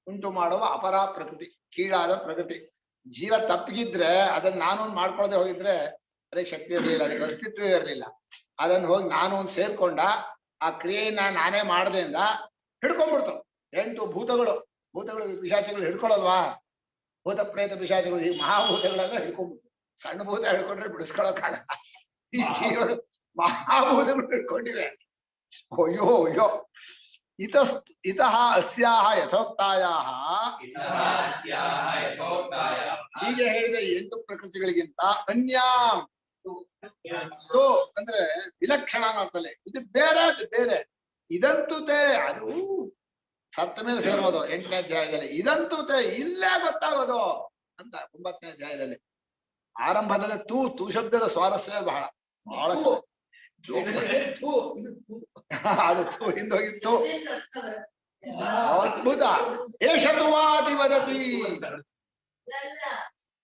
ಉಂಟು ಮಾಡುವ ಅಪರಾ ಪ್ರಕೃತಿ, ಕೀಳಾದ ಪ್ರಕೃತಿ. ಜೀವ ತಪ್ಪಿಗಿದ್ರೆ ಅದನ್ನ ನಾನು ಮಾಡ್ಕೊಳ್ಳದೆ ಹೋಗಿದ್ರೆ ಅದಕ್ಕೆ ಶಕ್ತಿ ಇರಲಿಲ್ಲ, ಅದಕ್ಕೆ ಅಸ್ತಿತ್ವವೇ ಇರಲಿಲ್ಲ. ಅದನ್ನ ಹೋಗಿ ನಾನು ಸೇರ್ಕೊಂಡ ಆ ಕ್ರಿಯೆಯನ್ನ ನಾನೇ ಮಾಡದೆಯಿಂದ ಹಿಡ್ಕೊಂಡ್ಬಿಡ್ತು. 8 ಭೂತಗಳು ಪಿಶಾಚಿಗಳು ಹಿಡ್ಕೊಳಲ್ವಾ? ಭೂತ ಪ್ರೇತ ಪಿಶಾಚಿಗಳು ಈ ಮಹಾಭೂತಗಳೆಲ್ಲ ಹಿಡ್ಕೊಂಡ್ಬಿಟ್ಟು. ಸಣ್ಣ ಭೂತ ಹಿಡ್ಕೊಂಡ್ರೆ ಬಿಡಿಸ್ಕೊಳಕ್ಕಾಗಲ್ಲ. ಈ ಜೀವನ ಮಹಾಭೂತಗಳು ಹಿಡ್ಕೊಂಡಿವೆ. ಅಯ್ಯೋ ಅಯ್ಯೋ. ಇತಃ ಅಸ್ಯಾಹ ಯಥೋಕ್ತಾಯಾಹ, ಹೀಗೆ ಹೇಳಿದ 8 ಪ್ರಕೃತಿಗಳಿಗಿಂತ ಅನ್ಯಾಂ ಅಂದ್ರೆ ವಿಲಕ್ಷಣ ಅರ್ಥಲೆ, ಇದು ಬೇರೆ, ಅದು ಬೇರೆ. ಇದಂತುತೆ, ಅದು ಸತ್ತ ಮೇಲೆ ಸೇರೋದು 8ನೇ ಅಧ್ಯಾಯದಲ್ಲಿ. ಇದಂತುತೆ ಇಲ್ಲೇ ಗೊತ್ತಾಗೋದು ಅಂತ 9ನೇ ಅಧ್ಯಾಯದಲ್ಲಿ. ಆರಂಭದಲ್ಲಿ ತೂ ಶಬ್ದದ ಸ್ವಾರಸ್ಯ ಬಹಳ ಅದು ಹಿಂದೋಗಿತ್ತು. ಅದ್ಭುತ. ಏಷತುವಾದಿ ವದತಿ.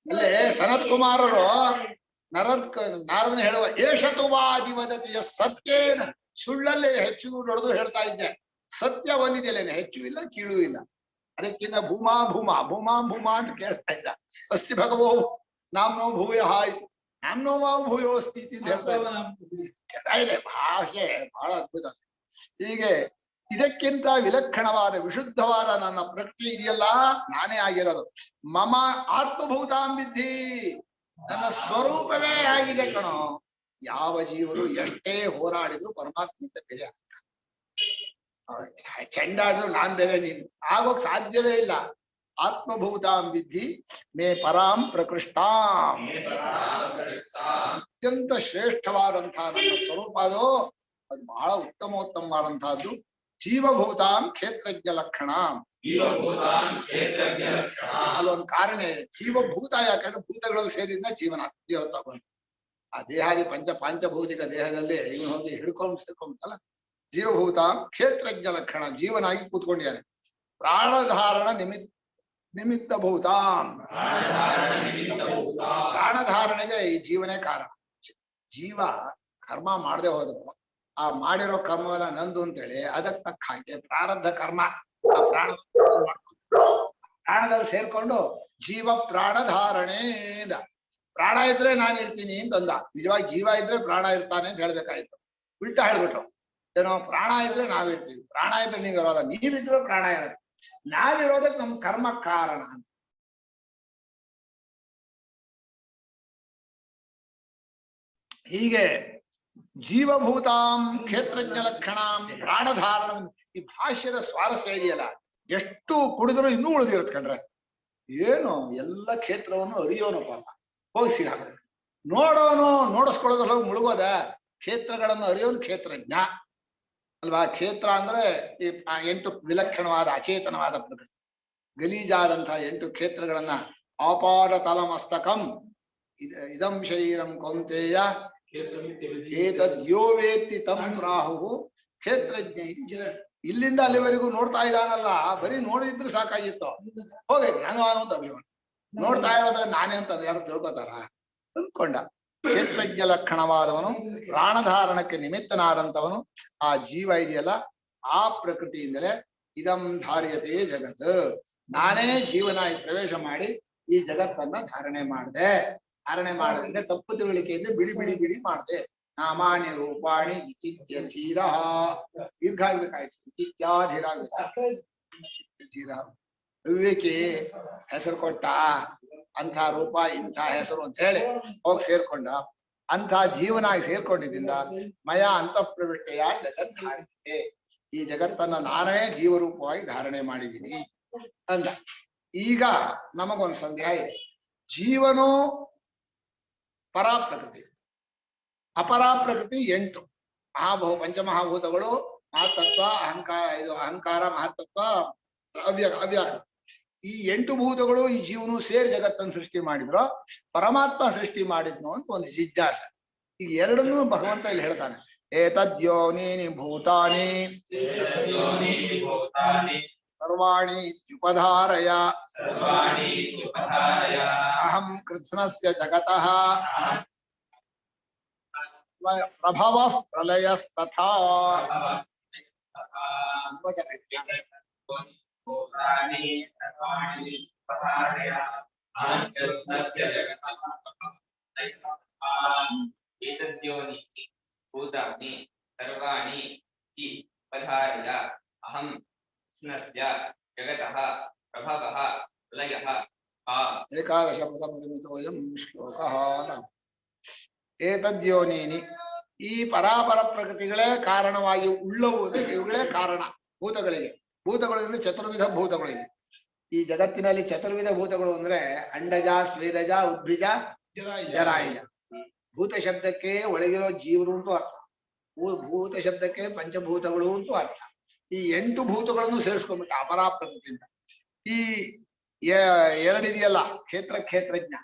ಅಲ್ಲೇ ಸನತ್ ಕುಮಾರರು ನಾರದನ ಹೇಳುವ ಏಷತುವಾದಿ ವದತಿಯ ಸತ್ಯೇನ, ಸುಳ್ಳಲ್ಲೇ ಹೆಚ್ಚು ನೋಡುದು ಹೇಳ್ತಾ ಇದ್ದೆ. ಸತ್ಯ ಒಂದಿದೆಯಲ್ಲೇನೆ, ಹೆಚ್ಚು ಇಲ್ಲ ಕೀಳು ಇಲ್ಲ. ಅದಕ್ಕಿಂತ ಭೂಮಾ ಭೂಮಾ ಭೂಮಾ ಭೂಮಾ ಅಂತ ಕೇಳ್ತಾ ಇದ್ದ. ಅಸ್ತಿ ಭಗವೋ ನಾಮ್ನೋ ಭೂಯ ಆಯ್ತು, ನಾಮ್ನೋ ಭೂಯೋ ಸ್ಥಿತಿ ಅಂತ ಹೇಳ್ತಾ ಇದೆ. ಭಾಷೆ ಬಹಳ ಅದ್ಭುತ. ಹೀಗೆ ಇದಕ್ಕಿಂತ ವಿಲಕ್ಷಣವಾದ ವಿಶುದ್ಧವಾದ ನನ್ನ ಪ್ರಕೃತಿ ಇದೆಯಲ್ಲ, ನಾನೇ ಆಗಿರೋದು. ಮಮ ಆತ್ಮಭೂತಾಂ ವಿದ್ಧಿ, ನನ್ನ ಸ್ವರೂಪವೇ ಆಗಿದೆ ಕಣೋ. ಯಾವ ಜೀವರು ಎಷ್ಟೇ ಹೋರಾಡಿದ್ರು ಪರಮಾತ್ಮನಿಂದ ಬೇರೆ ಚಂಡಾಡಿದ್ರು ನಾನ್ ಬೇರೆ ನೀನು ಆಗೋಕ್ ಸಾಧ್ಯವೇ ಇಲ್ಲ. ಆತ್ಮಭೂತಾಂ ವಿದ್ಧಿ ಮೇ ಪರಾಂ ಪ್ರಕೃಷ್ಟಾಂ, ಅತ್ಯಂತ ಶ್ರೇಷ್ಠವಾದಂತಹ ನನ್ನ ಸ್ವರೂಪ ಅದು ಬಹಳ ಉತ್ತಮೋತ್ತಮವಾದಂತಹದ್ದು. ಜೀವಭೂತಾಂ ಕ್ಷೇತ್ರಜ್ಞ ಲಕ್ಷಣ, ಅಲ್ಲೊಂದು ಕಾರಣ ಇದೆ. ಜೀವಭೂತ ಯಾಕಂದ್ರೆ ಭೂತಗಳು ಸೇರಿದ ಜೀವನ ಬಂತು. ಆ ದೇಹಾದಿ ಪಂಚಭೌತಿಕ ದೇಹದಲ್ಲಿ ಇವನು ಹೋಗಿ ಹಿಡ್ಕೊಂಡು ಸೇರ್ಕೊಂಡ್ಬಿಟ್ಟಲ್ಲ. ಜೀವಭೂತ ಕ್ಷೇತ್ರಜ್ಞ ಲಕ್ಷಣ, ಜೀವನಾಗಿ ಕೂತ್ಕೊಂಡಿದ್ದಾನೆ. ಪ್ರಾಣಧಾರಣ ನಿಮಿತ್ತ ಭೂತ, ಪ್ರಾಣಧಾರಣೆಗೆ ಈ ಜೀವನೇ ಕಾರಣ. ಜೀವ ಕರ್ಮ ಮಾಡದೆ ಹೋದ್ರು ಆ ಮಾಡಿರೋ ಕರ್ಮವೆಲ್ಲ ನಂದು ಅಂತೇಳಿ ಅದಕ್ಕೆ ತಕ್ಕ ಹಾಗೆ ಪ್ರಾರಬ್ಧ ಕರ್ಮ ಆ ಪ್ರಾಣದಲ್ಲಿ ಸೇರ್ಕೊಂಡು ಜೀವ ಪ್ರಾಣ ಧಾರಣೆ ಪ್ರಾಣ ಇದ್ರೆ ನಾನು ಇರ್ತೀನಿ ಅಂತಂದ. ನಿಜವಾಗಿ ಜೀವ ಇದ್ರೆ ಪ್ರಾಣ ಇರ್ತಾನೆ ಅಂತ ಹೇಳ್ಬೇಕಾಯ್ತು. ಉಲ್ಟಾ ಹೇಳ್ಬಿಟ್ರು. ಏನೋ ಪ್ರಾಣ ಇದ್ರೆ ನಾವಿರ್ತೀವಿ, ಪ್ರಾಣ ಇದ್ರೆ ನೀವಿರೋದ, ನೀವಿದ್ರು ಪ್ರಾಣ ಇರೋದು, ನಾವಿರೋದಕ್ಕೆ ನಮ್ ಕರ್ಮ ಕಾರಣ ಅಂತ. ಹೀಗೆ ಜೀವಭೂತಾಂ ಕ್ಷೇತ್ರಜ್ಞ ಲಕ್ಷಣಾಂ ಪ್ರಾಣಧಾರಣ. ಈ ಭಾಷ್ಯದ ಸ್ವಾರಸ್ಯ ಇದೆಯಲ್ಲ, ಎಷ್ಟು ಕುಡಿದ್ರು ಇನ್ನೂ ಉಳಿದಿರತ್ ಕಂಡ್ರೆ. ಏನು ಎಲ್ಲ ಕ್ಷೇತ್ರವನ್ನು ಅರಿಯೋನು ಪಾಪ, ಹೋಗಿ ಸಿಗ ನೋಡೋನು, ನೋಡಿಸ್ಕೊಳ್ಳೋದ್ರಲ್ಲಿ ಹೋಗಿ ಮುಳುಗೋದ. ಕ್ಷೇತ್ರಗಳನ್ನು ಅರಿಯೋನು ಕ್ಷೇತ್ರಜ್ಞ ಅಲ್ವಾ. ಕ್ಷೇತ್ರ ಅಂದ್ರೆ ಈ 8 ವಿಲಕ್ಷಣವಾದ ಅಚೇತನವಾದ ಪ್ರಕೃತಿ, ಗಲೀಜಾದಂತಹ 8 ಕ್ಷೇತ್ರಗಳನ್ನ ಆಪಾದ ತಲಮಸ್ತಕಂ ಇದಂ ಶರೀರಂ ಕೌಂತೆಯ ಏತದ್ಯೋ ವೇತ್ತಿ ತಂ ಪ್ರಾಹು ಕ್ಷೇತ್ರಜ್ಞ. ಇಲ್ಲಿಂದ ಅಲ್ಲಿವರೆಗೂ ನೋಡ್ತಾ ಇದ್ದಾನಲ್ಲ, ಬರೀ ನೋಡಿದ್ರೆ ಸಾಕಾಗಿತ್ತು. ಹೋಗಿ ನಾನು ಅಂತ ಅಭಿಮಾನ ನೋಡ್ತಾ ಇರೋದ ನಾನೇ ಅಂತ ಯಾರು ತಿಳ್ಕೊತಾರ ಅಂದ್ಕೊಂಡ. ಕ್ಷೇತ್ರಜ್ಞ ಲಕ್ಷಣವಾದವನು, ಪ್ರಾಣಧಾರಣಕ್ಕೆ ನಿಮಿತ್ತನಾದಂಥವನು ಆ ಜೀವ ಇದೆಯಲ್ಲ, ಆ ಪ್ರಕೃತಿಯಿಂದಲೇ ಇದಂ ಧಾರ್ಯತೆ ಜಗತ್. ನಾನೇ ಜೀವನಾಗಿ ಪ್ರವೇಶ ಮಾಡಿ ಈ ಜಗತ್ತನ್ನ ಧಾರಣೆ ಮಾಡಿದೆ. ಧಾರಣೆ ಮಾಡದ್ರೆ ತಪ್ಪು ತಿಳುವಳಿಕೆಯಿಂದ ಬಿಡಿ ಬಿಡಿ ಬಿಡಿ ಮಾಡಿದೆ. ನಾಮಾನಿ ರೂಪಾಣಿ ವಿಚಿತ್ಯಧೀರ. ದೀರ್ಘ ಆಗ್ಬೇಕಾಯ್ತು, ವಿಚಿತ್ಯಾಧೀರ ಆಗ್ಬೇಕಾಯ್ತು. ವಿವೇಕಿ ಹೆಸರು ಕೊಟ್ಟ, ಅಂಥ ರೂಪ ಇಂಥ ಹೆಸರು ಅಂತ ಹೇಳಿ ಹೋಗಿ ಸೇರ್ಕೊಂಡ. ಅಂಥ ಜೀವನಾಗಿ ಸೇರ್ಕೊಂಡಿದ್ದಿಂದ ಮಯ ಅಂತಃಪ್ರವಿಷ್ಟೆಯ ಜಗತ್ ಧಾರಿಸಿದೆ. ಈ ಜಗತ್ತನ್ನ ನಾನೇ ಜೀವರೂಪವಾಗಿ ಧಾರಣೆ ಮಾಡಿದ್ದೀನಿ ಅಂದ. ಈಗ ನಮಗೊಂದು ಸಂದೇಹ ಇದೆ. ಜೀವನೋ ಪರಾಪ್ರಕೃತಿ, ಅಪರಾಪ್ರಕೃತಿ 8 ಪಂಚಮಹಾಭೂತಗಳು, ಮಹತ್ತತ್ವ, ಅಹಂಕಾರ, ಅಹಂಕಾರ, ಮಹತ್ತತ್ವ, ಅವ್ಯಾಕೃತಿ. ಈ 8 ಭೂತಗಳು ಈ ಜೀವನು ಸೇರಿ ಜಗತ್ತನ್ನು ಸೃಷ್ಟಿ ಮಾಡಿದ್ರು, ಪರಮಾತ್ಮ ಸೃಷ್ಟಿ ಮಾಡಿದ್ನು ಅಂತ ಒಂದು ಜಿಜ್ಞಾಸ. ಈಗ ಎರಡನ್ನೂ ಭಗವಂತ ಇಲ್ಲಿ ಹೇಳ್ತಾನೆ. ಏತದ್ಯೋನೀನಿ ಭೂತಾನಿ ಸರ್ವಾಣಿ ಇತ್ಯುಪಧಾರಯ ಅಹಂ ಕೃತ್ಸ್ನಸ್ಯ ಜಗತಃ ಪ್ರಭವ ಪ್ರಲಯಸ್ತಥಾ. ಏತದ್ಯೋನಿ ಭೂತಾನಿ ಸರ್ವಾಣಿ ಉಪಧಾರಯ ಅಹಂ ಕೃತ್ಸ್ನಸ್ಯ ಜಗತಃ ಪ್ರಭವಃ ಪ್ರಳಯಃ. ಏಕಾದಶ ಪದಮರಿಮಿತೋಯಂ ಶ್ಲೋಕಃ. ಏತದ್ಯೋನೀನಿ, ಈ ಪರಾಪರ ಪ್ರಕೃತಿಗಳೇ ಕಾರಣವಾಗಿ ಉಳ್ಳವು, ಇವುಗಳೇ ಕಾರಣ ಭೂತಗಳಿಗೆ. ಭೂತಗಳು ಚತುರ್ವಿಧ ಭೂತಗಳಿವೆ. ಈ ಜಗತ್ತಿನಲ್ಲಿ ಚತುರ್ವಿಧ ಭೂತಗಳು ಅಂದ್ರೆ ಅಂಡಜ, ಸ್ವೇದಜ, ಉದ್ಭಿಜ, ಜರಾಯುಜ. ಭೂತ ಶಬ್ದಕ್ಕೆ ಒಳಗಿರೋ ಜೀವರು ಅಂತೂ ಅರ್ಥ, ಭೂತ ಶಬ್ದಕ್ಕೆ ಪಂಚಭೂತಗಳು ಅಂತೂ ಅರ್ಥ. ಈ 8 ಭೂತಗಳನ್ನು ಸೇರಿಸ್ಕೊಂಡ್ಬಿಟ್ಟ ಅಪರಾ ಪ್ರಕೃತಿಯಿಂದ. ಈ 2 ಇದೆಯಲ್ಲ, ಕ್ಷೇತ್ರಜ್ಞ,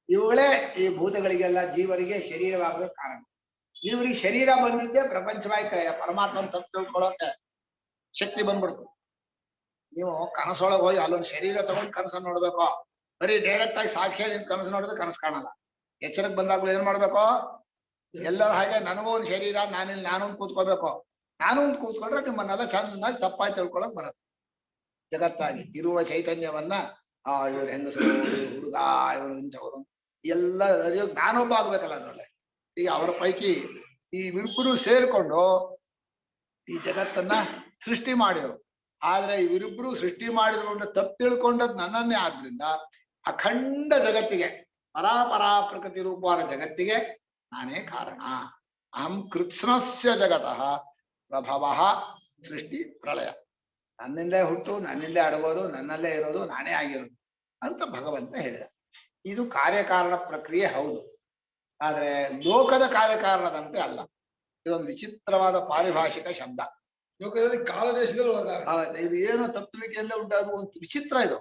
ಇವುಗಳೇ ಈ ಭೂತಗಳಿಗೆಲ್ಲ ಜೀವರಿಗೆ ಶರೀರವಾಗೋ ಕಾರಣ. ಜೀವರಿಗೆ ಶರೀರ ಬಂದಿದ್ದೆ ಪ್ರಪಂಚವಾಗಿ ಪರಮಾತ್ಮನ ತಪ್ಪು ತಿಳ್ಕೊಳ್ಳೋಕೆ ಶಕ್ತಿ ಬಂದ್ಬಿಡ್ತು. ನೀವು ಕನಸೊಳಗೆ ಹೋಗಿ ಅಲ್ಲೊಂದು ಶರೀರ ತಗೊಂಡು ಕನಸನ್ನು ನೋಡ್ಬೇಕು. ಬರೀ ಡೈರೆಕ್ಟ್ ಆಗಿ ಸಾಕ್ಷಿ ನಿಂತ ಕನಸು ನೋಡಿದ್ರೆ ಕನಸು ಕಾಣಲ್ಲ. ಎಚ್ಚರಕ್ಕೆ ಬಂದಾಗ್ಲೂ ಏನ್ ಮಾಡ್ಬೇಕು? ಎಲ್ಲರ ಹಾಗೆ ನನಗೂ ಒಂದು ಶರೀರ, ನಾನೊಂದು ಕೂತ್ಕೋಬೇಕು. ನಾನು ಒಂದು ಕೂತ್ಕೊಂಡ್ರೆ ನಿಮ್ಮನ್ನೆಲ್ಲ ಚೆನ್ನಾಗಿ ತಪ್ಪಾಗಿ ತಿಳ್ಕೊಳಕ್ ಬರುತ್ತೆ. ಜಗತ್ತಾಗಿ ಇರುವ ಚೈತನ್ಯವನ್ನ ಇವ್ರು ಹೆಂಗಸರು, ಹುಡುಗ, ಇವರು ಇಂಥವರು ಎಲ್ಲ ಅರಿಯೋಕ್ ನಾನೊಬ್ಬ ಆಗ್ಬೇಕಲ್ಲ ಅದ್ರೊಳ್ಳೆ. ಈಗ ಅವರ ಪೈಕಿ ಈ ಇಬ್ಬರು ಸೇರ್ಕೊಂಡು ಈ ಜಗತ್ತನ್ನ ಸೃಷ್ಟಿ ಮಾಡಿದ್ರು. ಆದ್ರೆ ಇವರಿಬ್ರು ಸೃಷ್ಟಿ ಮಾಡಿದ್ರು ಅಂದ್ರೆ ತಪ್ಪು ತಿಳ್ಕೊಂಡದ್ ನನ್ನನ್ನೇ. ಆದ್ರಿಂದ ಅಖಂಡ ಜಗತ್ತಿಗೆ, ಪರಾಪರಾ ಪ್ರಕೃತಿ ರೂಪವಾದ ಜಗತ್ತಿಗೆ ನಾನೇ ಕಾರಣ. ಅಹಂ ಕೃತ್ಸ್ನಸ್ಯ ಜಗತಃ ಪ್ರಭವಃ ಸೃಷ್ಟಿ ಪ್ರಳಯ. ನನ್ನಿಂದಲೇ ಹುಟ್ಟು, ನನ್ನಿಂದಲೇ ಅಡಗೋದು, ನನ್ನಲ್ಲೇ ಇರೋದು, ನಾನೇ ಆಗಿರೋದು ಅಂತ ಭಗವಂತ ಹೇಳಿದ. ಇದು ಕಾರ್ಯಕಾರಣ ಪ್ರಕ್ರಿಯೆ ಹೌದು, ಆದ್ರೆ ಲೋಕದ ಕಾರ್ಯಕಾರಣದಂತೆ ಅಲ್ಲ. ಇದೊಂದು ವಿಚಿತ್ರವಾದ ಪಾರಿಭಾಷಿಕ ಶಬ್ದ. ಲೋಕದಲ್ಲಿ ಕಾಲದೇಶದಲ್ಲಿ ಇದು ಏನೋ ತಪ್ಪಲಿಕೆಯಲ್ಲೇ ಉಂಟಾಗುವ ಒಂದು ವಿಚಿತ್ರ ಇದು.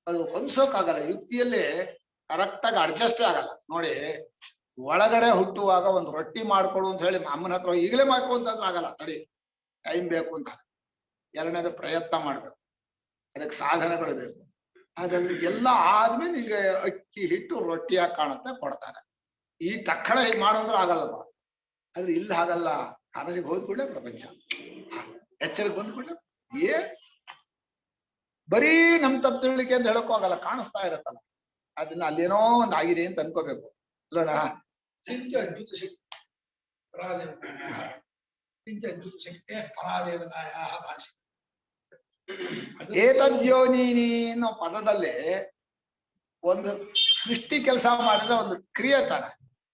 ಅದು ಹೊಂದ್ಸೋಕಾಗಲ್ಲ, ಯುಕ್ತಿಯಲ್ಲೇ ಕರೆಕ್ಟಾಗಿ ಅಡ್ಜಸ್ಟೇ ಆಗಲ್ಲ. ನೋಡಿ, ಒಳಗಡೆ ಹುಟ್ಟುವಾಗ ಒಂದು ರೊಟ್ಟಿ ಮಾಡ್ಕೊಡು ಅಂತ ಹೇಳಿ ಅಮ್ಮನ ಹತ್ರ ಈಗಲೇ ಮಾಡ್ಕೊ ಅಂತಂದ್ರೆ ಆಗಲ್ಲ, ತಡಿ ಟೈಮ್ ಬೇಕು ಅಂತ. ಎರಡನೇದು ಪ್ರಯತ್ನ ಮಾಡ್ಬೇಕು, ಅದಕ್ಕೆ ಸಾಧನಗಳು ಬೇಕು. ಹಾಗಾಗಿ ಎಲ್ಲ ಆದ್ಮೇಲೆ ಈಗ ಅಕ್ಕಿ ಹಿಟ್ಟು ರೊಟ್ಟಿಯಾಗಿ ಕಾಣುತ್ತೆ, ಕೊಡ್ತಾರೆ. ಈ ತಕ್ಷಣ ಹೀಗೆ ಮಾಡು ಅಂದ್ರೆ ಆಗಲ್ಲಪ್ಪ. ಆದ್ರೆ ಇಲ್ಲಿ ಹಾಗಲ್ಲ, ಆನಂದಿಗೆ ಹೋದ್ ಕೂಡಲೇ ಪ್ರಪಂಚ, ಎಚ್ಚರಿಕೆ ಬಂದ್ ಕೂಡಲೇ ಬರೀ ನಮ್ ತಪ್ಪು ತಿಳ್ಲಿಕ್ಕೆ ಅಂತ ಹೇಳಕ್ಕೂ ಆಗಲ್ಲ, ಕಾಣಿಸ್ತಾ ಇರತ್ತಲ್ಲ, ಅದನ್ನ ಅಲ್ಲೇನೋ ಒಂದ್ ಆಗಿದೆ ಅಂತ ಅನ್ಕೋಬೇಕು ಅಲ್ವನಾ. ಕಿಂಚ ಅದ್ಭುತ ಶಕ್ತಿ ಪರಾದೇವತಾಯ, ಕಿಂಚ ಅದ್ಭುತ ಶಕ್ತಿ ಪರಾದೇವತಾಯ ಭಾಷೆ. ಏತದ್ಯೋನೀನಿ ಅನ್ನೋ ಪದದಲ್ಲಿ ಒಂದು ಸೃಷ್ಟಿ ಕೆಲಸ ಮಾಡಿದ್ರೆ ಒಂದು ಕ್ರಿಯೆ ತಾನೆ.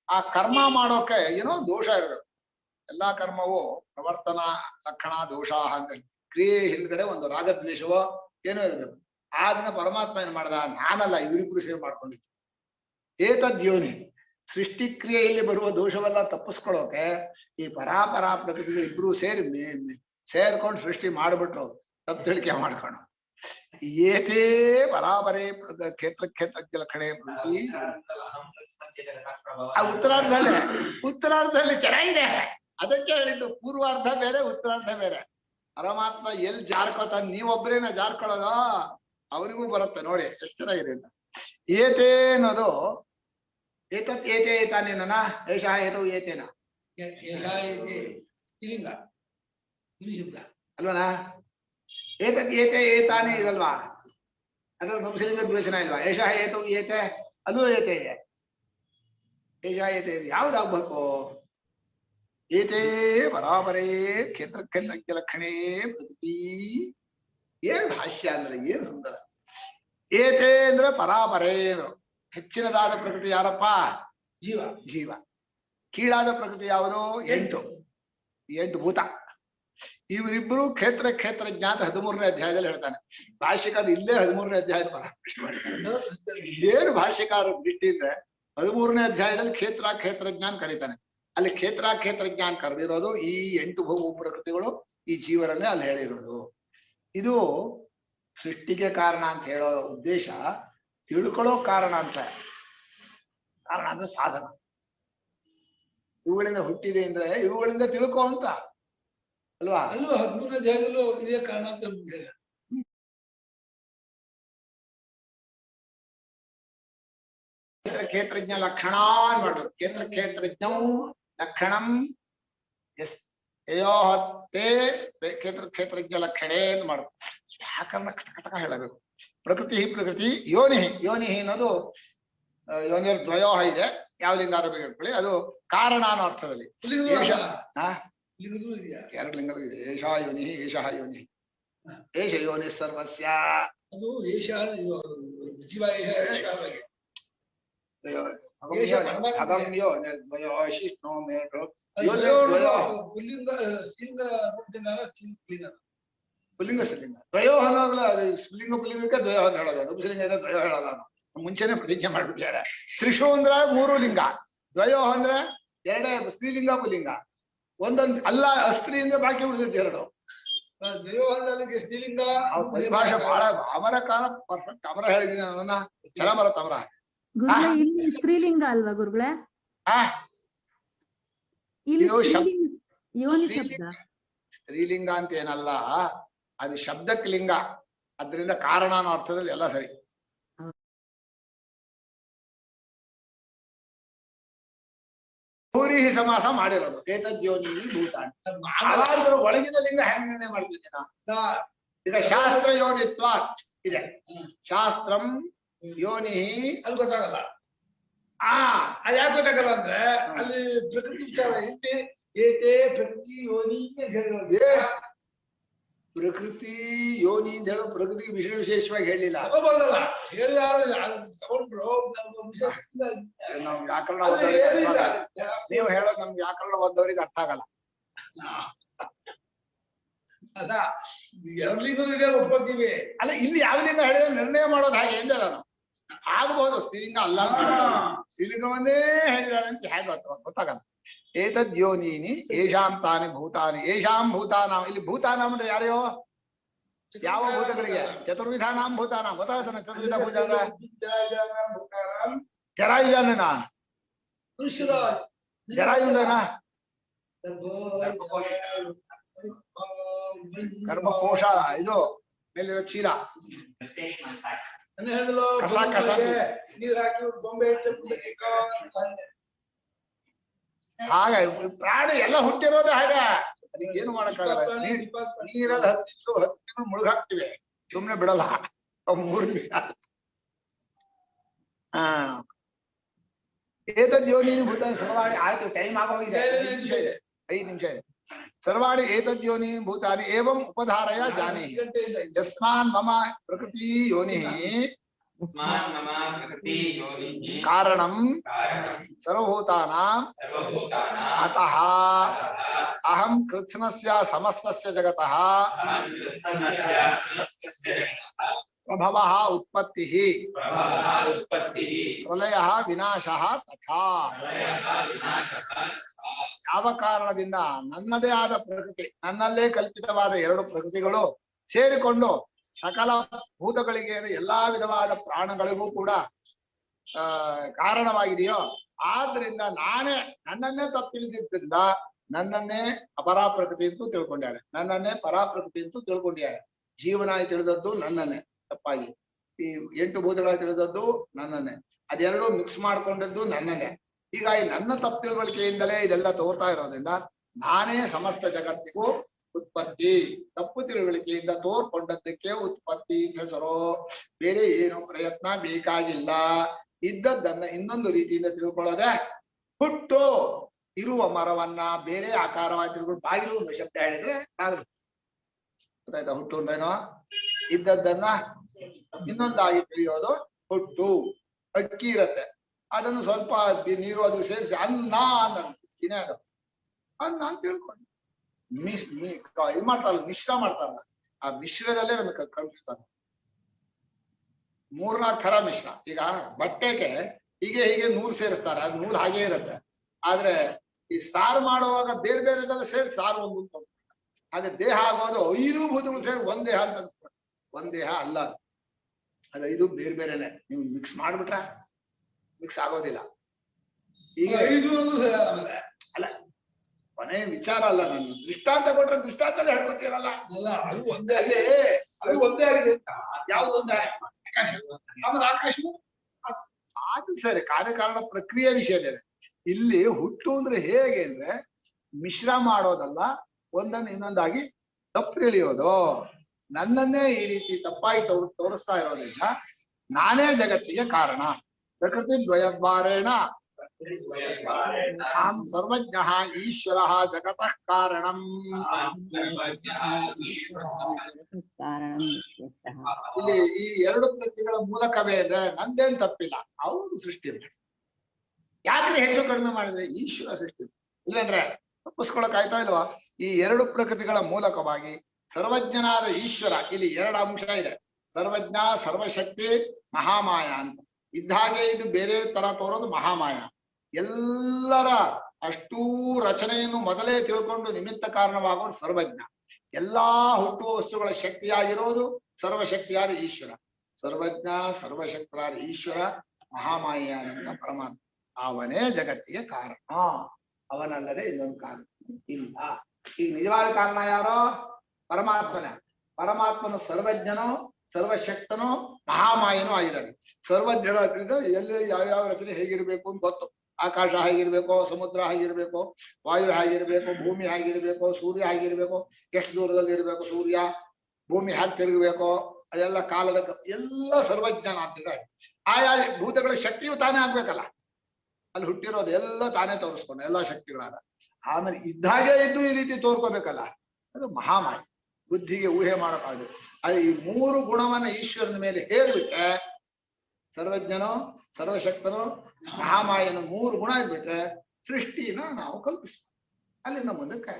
ಆ ಕರ್ಮ ಮಾಡೋಕೆ ಏನೋ ದೋಷ ಇರಬೇಕು. ಎಲ್ಲಾ ಕರ್ಮವು ಪ್ರವರ್ತನ ಲಕ್ಷಣ ದೋಷ ಅಂತ ಕ್ರಿಯೆ ಹಿಂದ್ಗಡೆ ಒಂದು ರಾಗದ್ವೇಷವೋ ಏನೋ ಇರ್ಬೇಕು. ಅದನ್ನ ಪರಮಾತ್ಮ ಏನ್ ಮಾಡ್ದ, ನಾನಲ್ಲ ಇವರಿಬ್ರು ಸೇರಿ ಮಾಡ್ಕೊಂಡಿದ್ದು. ಏತದ್ಯೋನಿ ಸೃಷ್ಟಿ ಕ್ರಿಯೆಯಲ್ಲಿ ಬರುವ ದೋಷವೆಲ್ಲ ತಪ್ಪಿಸ್ಕೊಳ್ಳೋಕೆ ಈ ಪರಾಪರ ಪ್ರಕೃತಿಗಳು ಇಬ್ರು ಸೇರ್ಕೊಂಡು ಸೃಷ್ಟಿ ಮಾಡ್ಬಿಟ್ರು, ತಪ್ಪು ತಿಳಿಕೆ ಮಾಡ್ಕೊಂಡು. ಏತೇ ಪರಾಪರೇ ಕ್ಷೇತ್ರ ಲಕ್ಷಣೆ ಪ್ರಕೃತಿ. ಆ ಉತ್ತರಾರ್ಧದಲ್ಲಿ ಚೆನ್ನಾಗಿದೆ, ಅದಕ್ಕೆ ಹೇಳಿದ್ದು ಪೂರ್ವಾರ್ಧ ಬೇರೆ ಉತ್ತರಾರ್ಧ ಬೇರೆ. ಪರಮಾತ್ಮ ಎಲ್ಲಿ ಜಾರ್ಕೋತಾನೆ, ನೀವೊಬ್ಬರೇನ ಜಾರ್ಕೊಳ್ಳೋದ, ಅವನಿಗೂ ಬರುತ್ತೆ ನೋಡಿ ಎಷ್ಟು ಚೆನ್ನಾಗಿದೆ ಅಂತ. ಏತೇ ಅನ್ನೋದು ಏತತ್ ಏತೇ ಏತಾನೇನ ಏಷ ಏತು ಏತೇನ ಅಲ್ವನಾ. ಏತತ್ ಏತೆ ಏತಾನೆ ಇರಲ್ವಾ, ಅದ್ರ ನಮಸ್ಲಿಂಗ ದ್ವೇಷನ ಇಲ್ವಾ. ಏಷ ಏತು ಏತೆ ಅದು ಏತೆ ಇದೆ, ಏಷ ಏತೆ ಯಾವ್ದಾಗ್ಬೇಕು. ಏತೇ ಬರಾಬರೇ ಕ್ಷೇತ್ರ ಲಕ್ಷಣೇ ಪ್ರಕೃತಿ. ಏನ್ ಭಾಷ್ಯ ಅಂದ್ರೆ ಏನು ಸುಂದರ. ಏತೇ ಅಂದ್ರೆ ಪರಾಪರೇ ಅಂದ್ರು. ಹೆಚ್ಚಿನದಾದ ಪ್ರಕೃತಿ ಯಾರಪ್ಪ, ಜೀವ. ಜೀವ. ಕೀಳಾದ ಪ್ರಕೃತಿ ಯಾವುದು, ಎಂಟು ಭೂತ. ಇವರಿಬ್ಬರು ಕ್ಷೇತ್ರ ಜ್ಞಾನ 13ನೇ ಅಧ್ಯಾಯದಲ್ಲಿ ಹೇಳ್ತಾನೆ. ಭಾಷ್ಯಕಾರ ಇಲ್ಲೇ 13ನೇ ಅಧ್ಯಾಯದ ಏನು ಭಾಷ್ಯಕಾರ ದೃಷ್ಟಿ ಇದ್ರೆ 13ನೇ ಅಧ್ಯಾಯದಲ್ಲಿ ಕ್ಷೇತ್ರ ಜ್ಞಾನ ಕರೀತಾನೆ. ಅಲ್ಲಿ ಕ್ಷೇತ್ರ ಜ್ಞಾನ ಕರೆದಿರೋದು ಈ 8 ಭೂ ಪ್ರಕೃತಿಗಳು ಈ ಜೀವರನ್ನೇ ಅಲ್ಲಿ ಹೇಳಿರೋದು. ಇದು ಸೃಷ್ಟಿಗೆ ಕಾರಣ ಅಂತ ಹೇಳೋ ಉದ್ದೇಶ ತಿಳ್ಕೊಳ್ಳೋ ಕಾರಣ ಅಂತ. ಕಾರಣ ಅಂದ್ರೆ ಸಾಧನ. ಇವುಗಳಿಂದ ಹುಟ್ಟಿದೆ ಅಂದ್ರೆ ಇವುಗಳಿಂದ ತಿಳ್ಕೊ ಅಂತ ಅಲ್ವಾ. ಅಲ್ಲೂ 13ನೇ ಅಧ್ಯಾಯದಲ್ಲೂ ಇದೇ ಕಾರಣ ಅಂತ ಹೇಳಿದ. ಕ್ಷೇತ್ರಜ್ಞ ಲಕ್ಷಣ ಮಾಡ್ರು. ಕ್ಷೇತ್ರಜ್ಞೌ ಲಕ್ಷಣಂ ಎಸ್ ತೇ ಕ್ಷೇತ್ರಜ್ಞ ಲಕ್ಷಣೆ ಅಂತ ಮಾಡುದು. ವ್ಯಾಕರಣ ಕಟಕ ಹೇಳಬೇಕು. ಪ್ರಕೃತಿ ಯೋನಿ ಅನ್ನೋದು ಯೋನಿಯರ್ ದ್ವಯೋಹ ಇದೆ, ಯಾವ ಲಿಂಗಾರ ಹೇಳ್ಕೊಳ್ಳಿ, ಅದು ಕಾರಣ ಅನ್ನೋ ಅರ್ಥದಲ್ಲಿ. ಎರಡು ಲಿಂಗ ಇದೆ. ಏಷ ಯೋನಿ ಏಷಃ ಯೋನಿ ಏಷ ಯೋನಿ ಸರ್ವಸ್ಯ. ಅದು ಏಷ ಜೀವ ಅಗಮ್ಯೋ ನಿರ್ದ್ವಯೋ ಶಿಷ್ಣೋ ಮೇಢೋ ಪುಲ್ಲಿಂಗ ಸ್ತ್ರೀಲಿಂಗ. ದ್ವಯೋ ಅನ್ನೋಗ್ಲ ಅದು ಸ್ತ್ರೀಲಿಂಗ ಪುಲ್ಲಿಂಗಕ್ಕೆ ದ್ವಯೋ ಅಂತ ಹೇಳೋದು, ಅದು ಪುಲ್ಲಿಂಗ ಇದೆ ದ್ವಯೋ ಹೇಳೋದು. ಮುಂಚೆನೆ ಪ್ರತಿಜ್ಞೆ ಮಾಡ್ಬಿಟ್ಟಿದ್ದಾರೆ. ತ್ರಿಷು ಅಂದ್ರ 3 ಲಿಂಗ, ದ್ವಯೋ ಅಂದ್ರೆ 2 ಸ್ತ್ರೀಲಿಂಗ ಪುಲ್ಲಿಂಗ, ಒಂದೊಂದು ಅಲ್ಲ ಅಸ್ತ್ರೀ ಅಂದ್ರೆ ಬಾಕಿ ಉಳಿದಿದ್ದು 2. ಸ್ತ್ರೀಲಿಂಗ ಪರಿಭಾಷೆ ಬಹಳ ಅಮರ ಕಾಲ ಪರ್ಫೆಕ್ಟ್. ಅಮರ ಹೇಳಿದೀನಿ ಅದನ್ನ, ಚೆನ್ನಾಗ್ ಬರತ್ತ ಅಮರ. ಇಲ್ಲಿ ಸ್ತ್ರೀಲಿಂಗ ಅಲ್ವಾ ಗುರುಗಳೇ? ಸ್ತ್ರೀಲಿಂಗ ಅಂತ ಏನಲ್ಲ, ಅದು ಶಬ್ದಕ್ಕೆ ಲಿಂಗ, ಅದರಿಂದ ಕಾರಣ ಅನ್ನೋ ಅರ್ಥದಲ್ಲಿ ಎಲ್ಲ ಸರಿ. ಭೂರಿ ಸಮಾಸ ಮಾಡಿರೋದು ಏತದ್ಯೋನಿ ಭೂತಾನಿ. ಒಳಗಿನ ಲಿಂಗ ಹೆಂಗ್ ನಿರ್ಣಯ ಮಾಡ್ತಿದ್ದೀನ? ಈಗ ಶಾಸ್ತ್ರ ಯೋನಿತ್ವ ಇದೆ. ಶಾಸ್ತ್ರಂ ಯೋನಿ ಅಲ್ಲಿ ಗೊತ್ತಾಗಲ್ಲ. ಯಾಕೆ ಗೊತ್ತಾಗಲ್ಲ ಅಂದ್ರೆ ಅಲ್ಲಿ ಪ್ರಕೃತಿ ವಿಚಾರ ಇಲ್ಲಿ ಏತೇ ಪ್ರಕೃತಿ ಯೋನಿ ಅಂತ ಹೇಳಿರೋದು. ಪ್ರಕೃತಿ ಯೋನಿ ಅಂತ ಹೇಳೋ ಪ್ರಕೃತಿ ವಿಶೇಷವಾಗಿ ಹೇಳಿಲ್ಲ. ನಮ್ ವ್ಯಾಕರಣ ನೀವು ಹೇಳೋದು ನಮ್ ವ್ಯಾಕರಣ ಓದೋರಿಗೆ ಅರ್ಥ ಆಗಲ್ಲ. ಅಲ್ಲ ಒಪ್ಕೋತೀವಿ. ಅಲ್ಲ ಇಲ್ಲಿ ಯಾವ ಲಿಂಗ ಹೇಳಿದ್ರೆ ನಿರ್ಣಯ ಮಾಡೋದು ಹಾಗೆ ಎಂದ ನಾನು ಆಗ್ಬಹುದು. ಸ್ತ್ರೀಲಿಂಗ ಅಲ್ಲ, ಸ್ತ್ರೀಲಿಂಗವನ್ನೇ ಹೇಳಿದಾರೆ ಅಂತ ಹೇಗೆ ಗೊತ್ತಾಗಲ್ಲ. ಏತದ್ಯೋನೀನಿ ಏಷಾಂ ತಾನಿ ಭೂತಾನಿ. ಏಷಾಂ ಭೂತಾನಾಂ, ಇಲ್ಲಿ ಭೂತಾನಾಂ ಅಂದ್ರೆ ಯಾರ್ಯೋ ಯಾವ ಭೂತಗಳಿಗೆ? ಚತುರ್ವಿಧಾನಾಂ ಭೂತಾನಾಂ. ಗೊತ್ತಾಗತ್ತಾನ ಚತುರ್ವಿಧ ಭೂತ ಅಂದ್ರೆ ಜರಾಯುಜಾನೇನಾ? ಜರಾಯುಂದನಾ? ಗರ್ಭಕೋಶ ಇದು ಮೇಲಿರೋ ಚೀಲ, ಕಸ ನೀರ್ ಹಾಕಿ ಬೊಂಬೆ ಹಾಗೆ ಪ್ರಾಣಿ ಎಲ್ಲ ಹುಟ್ಟಿರೋದೇ ಹಾಗೆ, ಅದಕ್ಕೆ ಏನು ಮಾಡಕ್ಕಾಗಲ್ಲ. ನೀರಲ್ಲಿ 10 ತಿಂಗಳು ಮುಳುಗಾಕ್ತಿವೆ, ಸುಮ್ನೆ ಬಿಡಲ್ಲ. 3 ನಿಮಿಷ. ಏತದ್ ಯೋನಿ ಭೂತ ಸರ್ವಾಣಿ. ಆಯ್ತು, ಟೈಮ್ ಆಗೋಗಿದೆ, 5 ನಿಮಿಷ ಇದೆ. ಸರ್ವಾಣಿ ಏತದ್ ಯೋನಿ ಭೂತಾನಿ ಏವಂ ಉಪಧಾರಯ ಜಾನಿ ಯಸ್ಮಾನ್ ಮಮ ಪ್ರಕೃತಿ ಯೋನಿ ಕಾರಣಂ ಸರ್ವಭೂತಾನಾಂ ಅತಃ ಅಹಂ ಕೃತ್ಸ್ನಸ್ಯ ಸಮಸ್ತಸ್ಯ ಜಗತಃ ಪ್ರಭವಃ ಉತ್ಪತ್ತಿಃ ಪ್ರಲಯಃ ವಿನಾಶಃ ತಥಾ. ಯಾವ ಕಾರಣದಿಂದ ನನ್ನದೇ ಆದ ಪ್ರಕೃತಿ, ನನ್ನಲ್ಲೇ ಕಲ್ಪಿತವಾದ 2 ಪ್ರಕೃತಿಗಳು ಸೇರಿಕೊಂಡು ಸಕಲ ಭೂತಗಳಿಗೆ, ಎಲ್ಲಾ ವಿಧವಾದ ಪ್ರಾಣಗಳಿಗೂ ಕೂಡ ಕಾರಣವಾಗಿದೆಯೋ, ಆದ್ರಿಂದ ನಾನೇ ನನ್ನನ್ನೇ ತಪ್ಪಿಳಿದಿದ್ದರಿಂದ ನನ್ನನ್ನೇ ಅಪರಾ ಪ್ರಕೃತಿ ಅಂತೂ ತಿಳ್ಕೊಂಡ್ಯಾರೆ, ನನ್ನನ್ನೇ ಪರಾಪ್ರಕೃತಿ ಅಂತೂ ತಿಳ್ಕೊಂಡಿದ್ದಾರೆ. ಜೀವನಾಗಿ ತಿಳಿದದ್ದು ನನ್ನನ್ನೇ ತಪ್ಪಾಗಿ, ಈ 8 ಭೂತಗಳಾಗಿ ತಿಳಿದದ್ದು ನನ್ನನ್ನೇ, ಅದೆರಡು ಮಿಕ್ಸ್ ಮಾಡ್ಕೊಂಡದ್ದು ನನ್ನನ್ನೇ. ಹೀಗಾಗಿ ನನ್ನ ತಪ್ಪು ತಿಳುವಳಿಕೆಯಿಂದಲೇ ಇದೆಲ್ಲ ತೋರ್ತಾ ಇರೋದ್ರಿಂದ ನಾನೇ ಸಮಸ್ತ ಜಗತ್ತಿಗೂ ಉತ್ಪತ್ತಿ. ತಪ್ಪು ತಿಳುವಳಿಕೆಯಿಂದ ತೋರ್ಕೊಂಡದ್ದಕ್ಕೆ ಉತ್ಪತ್ತಿ ಹೆಸರು, ಬೇರೆ ಏನು ಪ್ರಯತ್ನ ಬೇಕಾಗಿಲ್ಲ. ಇದ್ದದ್ದನ್ನ ಇನ್ನೊಂದು ರೀತಿಯಿಂದ ತಿಳ್ಕೊಳ್ಳೋದೆ ಹುಟ್ಟು. ಇರುವ ಮರವನ್ನ ಬೇರೆ ಆಕಾರವಾಗಿ ತಿಳ್ಕೊಂಡು ಬಾಗಿಲು ಒಂದು ಶಬ್ದ ಹೇಳಿದ್ರೆ ಬಾಗಿಲು ಗೊತ್ತಾಯ್ತಾ? ಹುಟ್ಟು ಅಂದ್ರೇನೋ ಇದ್ದದ್ದನ್ನ ಇನ್ನೊಂದಾಗಿ ತಿಳಿಯೋದು ಹುಟ್ಟು. ಅಕ್ಕಿ ಇರತ್ತೆ, ಅದನ್ನು ಸ್ವಲ್ಪ ನೀರು ಅದು ಸೇರಿಸಿ ಅನ್ನ ಅನ್ನೋದು ಅದು ಅನ್ನ ಅಂತ ತಿಳ್ಕೊಂಡು ಇದು ಮಾಡ್ತಾರಲ್ಲ, ಮಿಶ್ರ ಮಾಡ್ತಾರಲ್ಲ, ಆ ಮಿಶ್ರದಲ್ಲೇ ನಮಗೆ ಕನ್ಫ್ಯೂಸ್. 3-4 ಥರ ಮಿಶ್ರ. ಈಗ ಬಟ್ಟೆಗೆ ಹೀಗೆ ನೂಲು ಸೇರಿಸ್ತಾರೆ, ಅದು ನೂಲು ಹಾಗೆ ಇರುತ್ತೆ. ಆದ್ರೆ ಈ ಸಾರು ಮಾಡುವಾಗ ಬೇರೆ ಬೇರೆದೆಲ್ಲ ಸೇರಿ ಸಾರು ಒಂದು ಹಾಗೆ ದೇಹ ಆಗೋದು 5 ಭೂತಗಳು ಸೇರಿ ಒಂದ್ ದೇಹ ಅಂತ ಅನ್ಸ್ತಾರೆ. ಒಂದ್ ದೇಹ ಅಲ್ಲ ಅದು, ಇದು ಬೇರೆ ಬೇರೆನೆ. ನೀವು ಮಿಕ್ಸ್ ಮಾಡ್ಬಿಟ್ರ ಮಿಕ್ಸ್ ಆಗೋದಿಲ್ಲ. ಈಗ ಅಲ್ಲ, ಕೊನೆ ವಿಚಾರ ಅಲ್ಲ, ನಾನು ದೃಷ್ಟಾಂತ ಕೊಟ್ರೆ ದೃಷ್ಟಾಂತಲ್ಲಿ ಹೇಳ್ಕೊತೀರಲ್ಲ. ಯಾವ್ದು ಒಂದೇ ಆಕಾಶವು ಅದು ಸರಿ, ಕಾರ್ಯಕಾರಣ ಪ್ರಕ್ರಿಯೆ ವಿಷಯ ಬೇರೆ. ಇಲ್ಲಿ ಹುಟ್ಟು ಅಂದ್ರೆ ಹೇಗೆ ಅಂದ್ರೆ ಮಿಶ್ರ ಮಾಡೋದಲ್ಲ, ಒಂದನ್ನು ಇನ್ನೊಂದಾಗಿ ತಪ್ಪು ತಿಳಿಯೋದು. ನನ್ನನ್ನೇ ಈ ರೀತಿ ತಪ್ಪಾಗಿ ತೋರಿಸ್ತಾ ಇರೋದ್ರಿಂದ ನಾನೇ ಜಗತ್ತಿಗೆ ಕಾರಣ. ಪ್ರಕೃತಿ ದ್ವಯದ್ವಾರೇಣ ಅಹಂ ಸರ್ವಜ್ಞಃ ಈಶ್ವರಃ ಜಗತಃ ಕಾರಣಂ. ಇಲ್ಲಿ ಈ 2 ಪ್ರಕೃತಿಗಳ ಮೂಲಕವೇ ಅಂದ್ರೆ ನಂದೇನ್ ತಪ್ಪಿಲ್ಲ, ಅವರು ಸೃಷ್ಟಿ ಮಾಡಿ. ಯಾಕ್ರೆ ಹೆಚ್ಚು ಕಡಿಮೆ ಮಾಡಿದ್ರೆ ಈಶ್ವರ ಸೃಷ್ಟಿ, ಇಲ್ಲಂದ್ರೆ ತಪ್ಪಿಸ್ಕೊಳಕ್ ಆಯ್ತಾ ಇಲ್ವಾ? ಈ 2 ಪ್ರಕೃತಿಗಳ ಮೂಲಕವಾಗಿ ಸರ್ವಜ್ಞನಾದ ಈಶ್ವರ. ಇಲ್ಲಿ 2 ಅಂಶ ಇದೆ, ಸರ್ವಜ್ಞ, ಸರ್ವಶಕ್ತಿ, ಮಹಾಮಾಯ ಅಂತ. ಇದ್ದಾಗೆ ಇದು ಬೇರೆ ತರ ತೋರೋದು ಮಹಾಮಾಯ. ಎಲ್ಲರ ಅಷ್ಟೂ ರಚನೆಯನ್ನು ಮೊದಲೇ ತಿಳ್ಕೊಂಡು ನಿಮಿತ್ತ ಕಾರಣವಾಗೋದು ಸರ್ವಜ್ಞ. ಎಲ್ಲಾ ಹುಟ್ಟುವ ವಸ್ತುಗಳ ಶಕ್ತಿಯಾಗಿರೋದು ಸರ್ವಶಕ್ತಿಯಾದ ಈಶ್ವರ. ಸರ್ವಜ್ಞ ಸರ್ವಶಕ್ತರಾದ ಈಶ್ವರ ಮಹಾಮಾಯಾನಂದ ಪರಮಾತ್ಮ, ಅವನೇ ಜಗತ್ತಿಗೆ ಕಾರಣ. ಅವನಲ್ಲದೆ ಇನ್ನೊಂದು ಕಾರಣ ಇಲ್ಲ. ಈಗ ನಿಜವಾದ ಕಾರಣ ಯಾರೋ? ಪರಮಾತ್ಮನೇ. ಪರಮಾತ್ಮನು ಸರ್ವಜ್ಞನೋ ಸರ್ವಶಕ್ತನೋ ಮಹಾಮಾಯನೂ ಆಗಿದ್ದಾನೆ. ಸರ್ವಜ್ಞರಾದ್ರಿಂದ ಎಲ್ಲಿ ಯಾವ್ಯಾವ ರಚನೆ ಹೇಗಿರ್ಬೇಕು ಅಂತ ಗೊತ್ತು. ಆಕಾಶ ಹೇಗಿರ್ಬೇಕು, ಸಮುದ್ರ ಹೇಗಿರ್ಬೇಕು, ವಾಯು ಹೇಗಿರ್ಬೇಕು, ಭೂಮಿ ಹೇಗಿರ್ಬೇಕು, ಸೂರ್ಯ ಹೇಗಿರ್ಬೇಕು, ಎಷ್ಟು ದೂರದಲ್ಲಿ ಇರ್ಬೇಕು ಸೂರ್ಯ, ಭೂಮಿ ಹೇಗೆ ತಿರುಗಬೇಕು, ಅದೆಲ್ಲ ಕಾಲದ ಎಲ್ಲ ಸರ್ವಜ್ಞಾನ ಅಂತಿದ್ರೆ ಆಯಾ ಭೂತಗಳ ಶಕ್ತಿಯು ತಾನೇ ಆಗ್ಬೇಕಲ್ಲ. ಅಲ್ಲಿ ಹುಟ್ಟಿರೋದು ಎಲ್ಲ ತಾನೇ ತೋರಿಸ್ಕೊಂಡು ಎಲ್ಲಾ ಶಕ್ತಿಗಳಾದ. ಆಮೇಲೆ ಇದ್ದಾಗೆ ಇದ್ದು ಈ ರೀತಿ ತೋರ್ಕೋಬೇಕಲ್ಲ, ಅದು ಮಹಾಮಾಯ. ಬುದ್ಧಿಗೆ ಊಹೆ ಮಾಡೋಕ್ಕಾಗದು. ಅದು ಈ 3 ಗುಣವನ್ನ ಈಶ್ವರನ ಮೇಲೆ ಹೇರ್ಬಿಟ್ರೆ, ಸರ್ವಜ್ಞನೋ ಸರ್ವಶಕ್ತನೋ ಮಹಾಮಾಯನ 3 ಗುಣ ಇದ್ಬಿಟ್ರೆ ಸೃಷ್ಟಿನ ನಾವು ಕಲ್ಪಿಸ್ತೀವಿ. ಅಲ್ಲಿಂದ ಮುಂದಕ್ಕೆ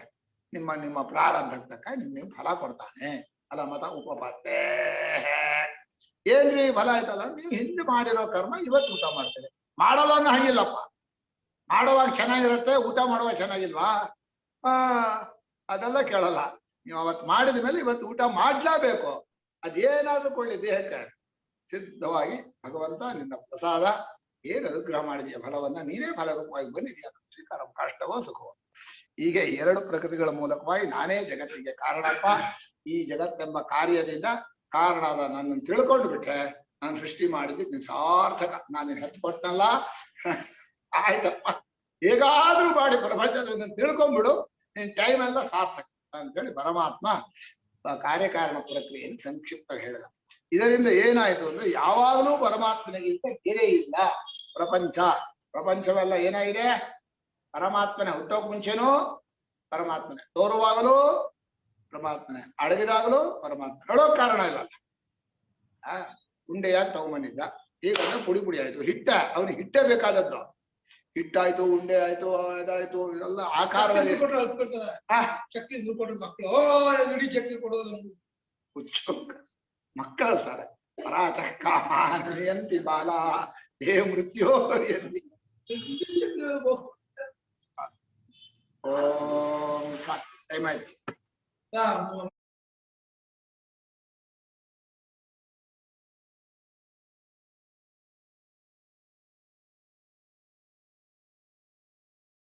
ನಿಮ್ಮ ಪ್ರಾರಂಭಕ್ಕೆ ತಕ್ಕ ನಿಮ್ ಫಲ ಕೊಡ್ತಾನೆ. ಫಲ ಮತ ಉಪಪತ್ತೇ. ಏನ್ರಿ ಫಲ ಆಯ್ತಲ್ಲ, ನೀವು ಹಿಂದೆ ಮಾಡಿರೋ ಕರ್ಮ ಇವತ್ತು ಊಟ ಮಾಡ್ತೇವೆ. ಮಾಡೋದನ್ನ ಹಾಗಿಲ್ಲಪ್ಪ, ಮಾಡುವಾಗ ಚೆನ್ನಾಗಿರುತ್ತೆ, ಊಟ ಮಾಡುವಾಗ ಚೆನ್ನಾಗಿಲ್ವಾ? ಅದೆಲ್ಲ ಕೇಳಲ್ಲ. ನೀವು ಅವತ್ತು ಮಾಡಿದ ಮೇಲೆ ಇವತ್ತು ಊಟ ಮಾಡ್ಲೇಬೇಕು. ಅದೇನಾದ್ರೂ ಕೊಳ್ಳಿ ದೇಹಕ್ಕೆ ಸಿದ್ಧವಾಗಿ ಭಗವಂತ ನಿನ್ನ ಪ್ರಸಾದ ಏನು ಅನುಗ್ರಹ ಮಾಡಿದೆಯಾ, ಫಲವನ್ನ ನೀನೇ ಫಲರೂಪವಾಗಿ ಬಂದಿದೆಯಾ, ಸ್ವೀಕಾರ ಕಷ್ಟವೋ ಸುಖವೋ. ಹೀಗೆ 2 ಪ್ರಕೃತಿಗಳ ಮೂಲಕವಾಗಿ ನಾನೇ ಜಗತ್ತಿಗೆ ಕಾರಣಪ್ಪ. ಈ ಜಗತ್ತೆಂಬ ಕಾರ್ಯದಿಂದ ಕಾರಣದ ನನ್ನನ್ನು ತಿಳ್ಕೊಂಡು ಬಿಟ್ರೆ ನಾನು ಸೃಷ್ಟಿ ಮಾಡಿದ್ದು ನಿನ್ ಸಾರ್ಥಕ. ನಾನು ಹೆತ್ತು ಕೊಟ್ಟನಲ್ಲ, ಆಯ್ತಪ್ಪ ಹೇಗಾದ್ರೂ ಮಾಡಿ ಪ್ರಪಂಚದ ತಿಳ್ಕೊಂಡ್ಬಿಡು, ನಿನ್ ಟೈಮ್ ಎಲ್ಲ ಸಾರ್ಥಕ ಅಂತೇಳಿ ಪರಮಾತ್ಮ ಕಾರ್ಯಕಾರಣ ಪ್ರಕ್ರಿಯೆಯನ್ನು ಸಂಕ್ಷಿಪ್ತ ಹೇಳಿದ. ಇದರಿಂದ ಏನಾಯ್ತು ಅಂದ್ರೆ ಯಾವಾಗಲೂ ಪರಮಾತ್ಮನಿಗಿಂತ ಬೇರೆ ಇಲ್ಲ ಪ್ರಪಂಚವೆಲ್ಲ ಏನಾಗಿದೆ ಪರಮಾತ್ಮನೇ. ಹುಟ್ಟೋಕ್ ಮುಂಚೆನೂ ಪರಮಾತ್ಮನೇ, ತೋರುವಾಗಲೂ ಪರಮಾತ್ಮನೇ, ಅಡಗಿದಾಗಲೂ ಪರಮಾತ್ಮ. ಹೇಳೋಕ್ ಕಾರಣ ಇಲ್ಲ. ಉಂಡೆಯಾಗಿ ತಗೊಂಬಂದಿದ್ದ, ಹೀಗಂದ್ರೆ ಪುಡಿ ಆಯ್ತು. ಅವನಿಗೆ ಹಿಟ್ಟೇ ಬೇಕಾದದ್ದು. ಹಿಟ್ಟಾಯ್ತು, ಉಂಡೆ ಆಯ್ತು, ಇದಾಯ್ತು, ಎಲ್ಲ ಆಕಾರದಲ್ಲಿ ಚಕ್ಲಿ ಕೊಟ್ಟರು ಮಕ್ಕಳು ಇಡೀ ಚಕ್ಲಿ ಕೊಡೋದು ಮಕ್ಕಳು ಹೇಳ್ತಾರೆ ಪರಾಚಕ್ಕಾಮಯಂತಿ ಬಾಲ ಹೇ ಮೃತ್ಯೋ ಹರಿಯಂತಿ. ಓಂ ಸಾಕು, ಟೈಮ್ ಆಯ್ತು.